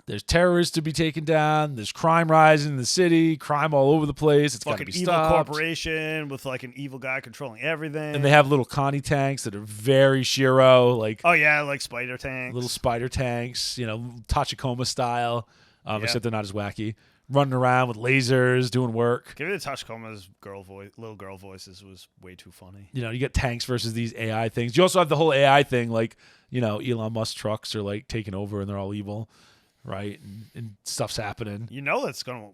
There's terrorists to be taken down. There's crime rising in the city. Crime all over the place. It's got to Fucking be evil stopped. corporation with like an evil guy controlling everything. And they have little Connie tanks that are very Shirow, like oh yeah, like spider tanks. little spider tanks, Tachikoma style, Yeah. except they're not as wacky. Running around with lasers, doing work. Give it to Tachikoma's little girl voices was way too funny. You get tanks versus these AI things. You also have the whole AI thing, like, Elon Musk trucks are like taking over and they're all evil, right? And stuff's happening.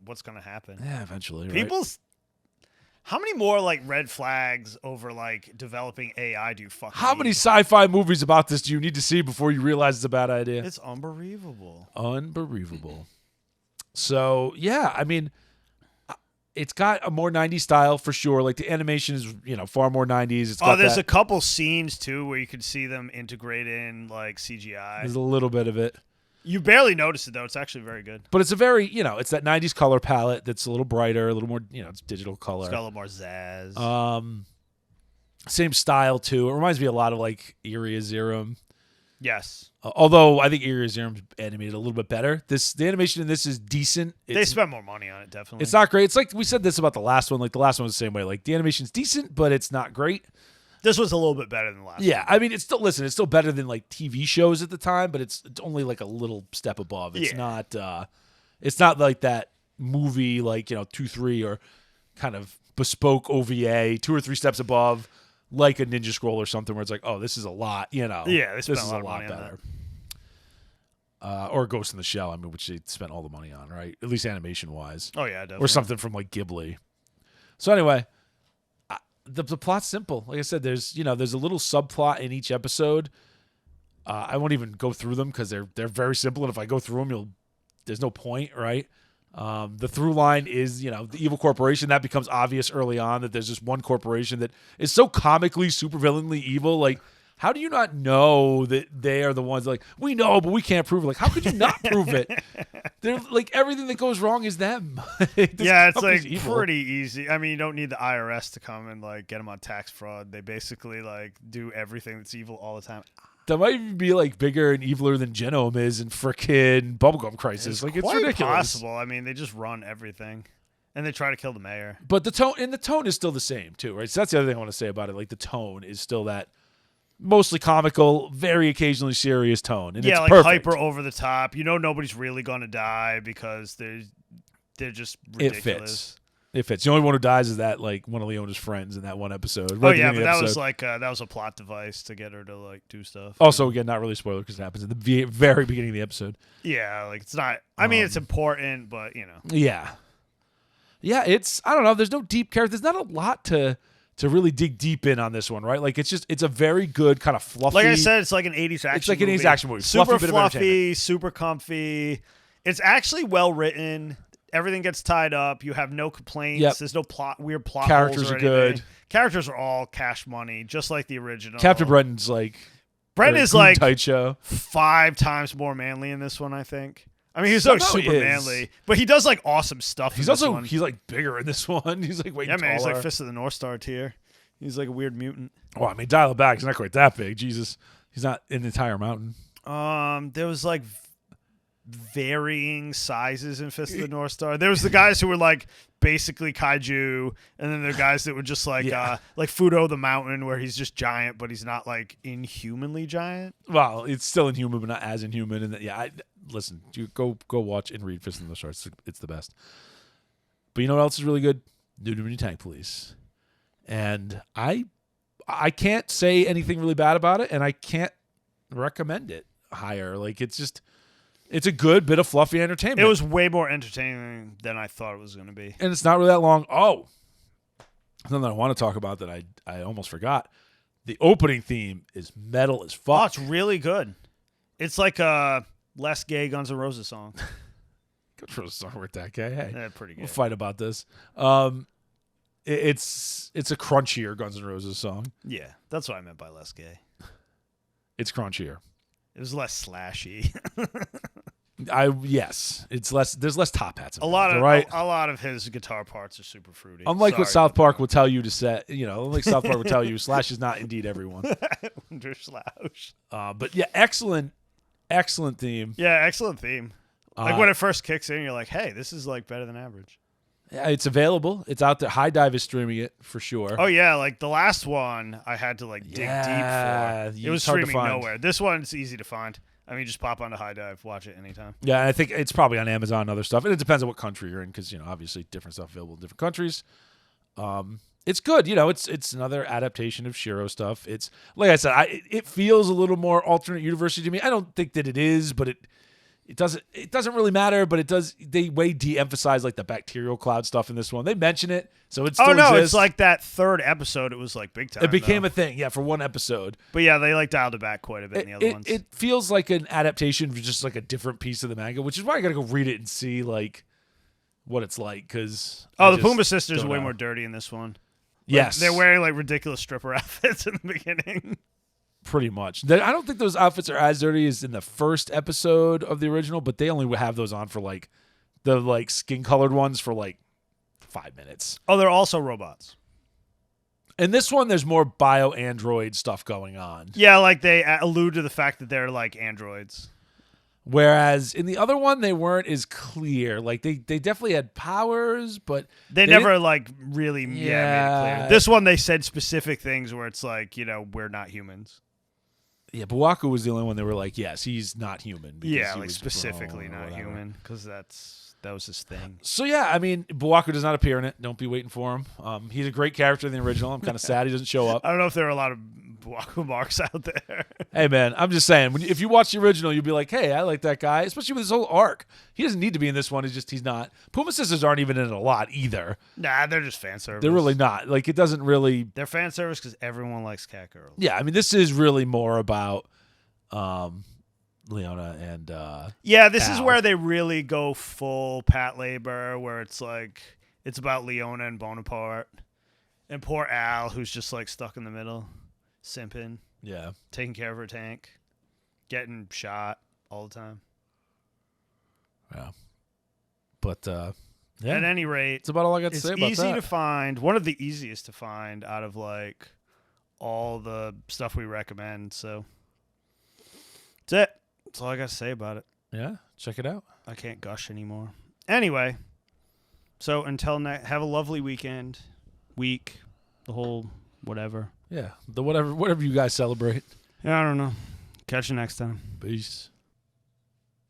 What's gonna happen. Yeah, eventually, right? People's how many more like red flags over like developing AI do you fucking How many need? sci-fi movies about this do you need to see before you realize it's a bad idea? It's unbelievable. Unbelievable. So, yeah, I mean, it's got a more 90s style for sure. Like, the animation is, far more 90s. It's got There's a couple scenes, too, where you can see them integrate in, like, CGI. There's a little bit of it. You barely notice it, though. It's actually very good. But it's a very, it's that 90s color palette that's a little brighter, a little more, it's digital color. It's got a little more zazz. Same style, too. It reminds me a lot of, like, Area Zero. Yes. Although I think Area Zero's animated a little bit better. The animation in this is decent. They spent more money on it, definitely. It's not great. It's like we said this about the last one. Like the last one was the same way. Like the animation's decent, but it's not great. This was a little bit better than the last one. Yeah, I mean, it's still better than like TV shows at the time, but it's only like a little step above. It's not like that movie like 2-3 or kind of bespoke OVA 2 or 3 steps above. Like a Ninja Scroll or something where it's like, oh, this is a lot, Yeah, they spent this is a a lot lot of money better. on Or Ghost in the Shell, which they spent all the money on, right? At least animation-wise. Oh, yeah, definitely. Or something from like Ghibli. So anyway, the plot's simple. Like I said, there's a little subplot in each episode. I won't even go through them because they're very simple, and if I go through them, there's no point, right? The through line is, the evil corporation. That becomes obvious early on that there's just one corporation that is so comically, supervillainly evil. Like, how do you not know that they are the ones like, we know, but we can't prove it? Like, how could you not prove it? They're like, everything that goes wrong is them. Yeah, it's like evil. pretty easy. I mean, you don't need the IRS to come and like get them on tax fraud. They basically like do everything that's evil all the time. That might even be like bigger and eviler than Genome is in frickin' Bubblegum Crisis. It's quite ridiculous. possible. I mean, they just run everything, and they try to kill the mayor. But the tone is still the same too, right? So that's the other thing I want to say about it. Like the tone is still that mostly comical, very occasionally serious tone, and it's like perfect. hyper over the top. Nobody's really gonna die because they're just ridiculous. It fits. The only one who dies is that like one of Leona's friends in that one episode. Oh Right yeah, but that was like that was a plot device to get her to like do stuff. Also, again, not really a spoiler because it happens at the very beginning of the episode. Yeah, like it's not. I mean, it's important, but Yeah. It's I don't know. There's no deep character. There's not a lot to really dig deep in on this one, right? Like it's a very good kind of fluffy. Like I said, it's like an 80s action. It's like an 80s action movie. Super Bit of fluffy, entertainment. super comfy. It's actually well written. Everything gets tied up. You have no complaints. Yep. There's no weird plot Characters holes or are good. anything. Characters are all cash money, just like the original. Captain Brenton's like Brent is like tight show. 5 times more manly in this one, I think. I mean, he's like Somehow super he is. manly, but he does like awesome stuff. He's in this also one. he's like bigger in this one. He's like way taller. Man, he's like Fist of the North Star tier. He's like a weird mutant. Well, I mean, dial it back. He's not quite that big. Jesus, he's not an entire mountain. There was like varying sizes in Fist of the North Star. There was the guys who were like basically kaiju, and then there are guys that were just like like Fudo the Mountain, where he's just giant, but he's not like inhumanly giant. Well, it's still inhuman, but not as inhuman. And listen, you go watch and read Fist of the North Star. It's the best. But you know what else is really good? New Tank Police. And I can't say anything really bad about it, and I can't recommend it higher. Like it's a good bit of fluffy entertainment. It was way more entertaining than I thought it was going to be. And it's not really that long. Oh, something I want to talk about that I almost forgot. The opening theme is metal as fuck. Oh, it's really good. It's like a less gay Guns N' Roses song. Good for a song with that guy. Hey, Yeah, pretty good. we'll fight about this. It's a crunchier Guns N' Roses song. Yeah, that's what I meant by less gay. It's crunchier. It was less slashy. Yes, it's less. There's less top hats. a lot right. of a lot of his guitar parts are super fruity. Unlike what Sorry, South but- Park will tell you to set, unlike South Park will tell you, Slash is not indeed everyone. Under Slash. But yeah, excellent theme. Yeah, excellent theme. Like when it first kicks in, you're like, hey, this is like better than average. Yeah, it's available. It's out there. High Dive is streaming it for sure. Oh yeah, like the last one I had to like dig deep for. It was streaming nowhere. This one's easy to find. I mean, just pop onto High Dive, watch it anytime. Yeah, I think it's probably on Amazon and other stuff. And it depends on what country you're in because, obviously different stuff available in different countries. It's good. It's another adaptation of Shirow stuff. It's, like I said, it feels a little more alternate universe to me. I don't think that it is, but it doesn't really matter, but it does. They way de-emphasize like the bacterial cloud stuff in this one. They mention it, so it still exists. It's like that third episode. It was like big time. It became a thing, yeah, for one episode. But yeah, they like dialed it back quite a bit in the other ones. It feels like an adaptation of just like a different piece of the manga, which is why I gotta go read it and see like what it's like. Because the Pumbaa sisters are way more dirty in this one. Yes, they're wearing like ridiculous stripper outfits in the beginning. Pretty much. I don't think those outfits are as dirty as in the first episode of the original, but they only have those on for like the like skin colored ones for like 5 minutes. Oh, they're also robots. In this one, there's more bio-android stuff going on. Yeah, like they allude to the fact that they're like androids. Whereas in the other one, they weren't as clear. Like they definitely had powers, but they never like really made it clear. This one, they said specific things where it's like, we're not humans. Yeah, Buwaku was the only one they were like, yes, he's not human. Yeah, like specifically not human, because that was his thing. So yeah, I mean, Buwaku does not appear in it. Don't be waiting for him. He's a great character in the original. I'm kind of sad he doesn't show up. I don't know if there are a lot of Buwaku marks out there. Hey man, I'm just saying, if you watch the original, you'll be like, hey, I like that guy, especially with his whole arc. He doesn't need to be in this one. He's not. Pumbaa sisters aren't even in it a lot either. Nah, they're just fan service. They're really not. Like it doesn't really. They're fan service because everyone likes cat girls. Yeah, I mean, this is really more about Leona and this Al. is where they really go full Pat labor, where it's like it's about Leona and Bonaparte and poor Al, who's just like stuck in the middle, simping, taking care of her tank, getting shot all the time. Yeah, but at any rate, it's about all I got to say about that. It's easy to find, one of the easiest to find out of like all the stuff we recommend. So that's it. That's all I got to say about it. Yeah, check it out. I can't gush anymore. Anyway, so until next, have a lovely week, the whole whatever. Yeah, the whatever you guys celebrate. Yeah, I don't know. Catch you next time. Peace.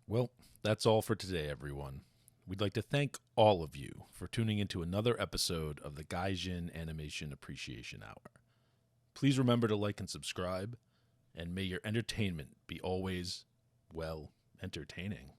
Well, that's all for today, everyone. We'd like to thank all of you for tuning into another episode of the Gaijin Animation Appreciation Hour. Please remember to like and subscribe, and may your entertainment be always, well, entertaining.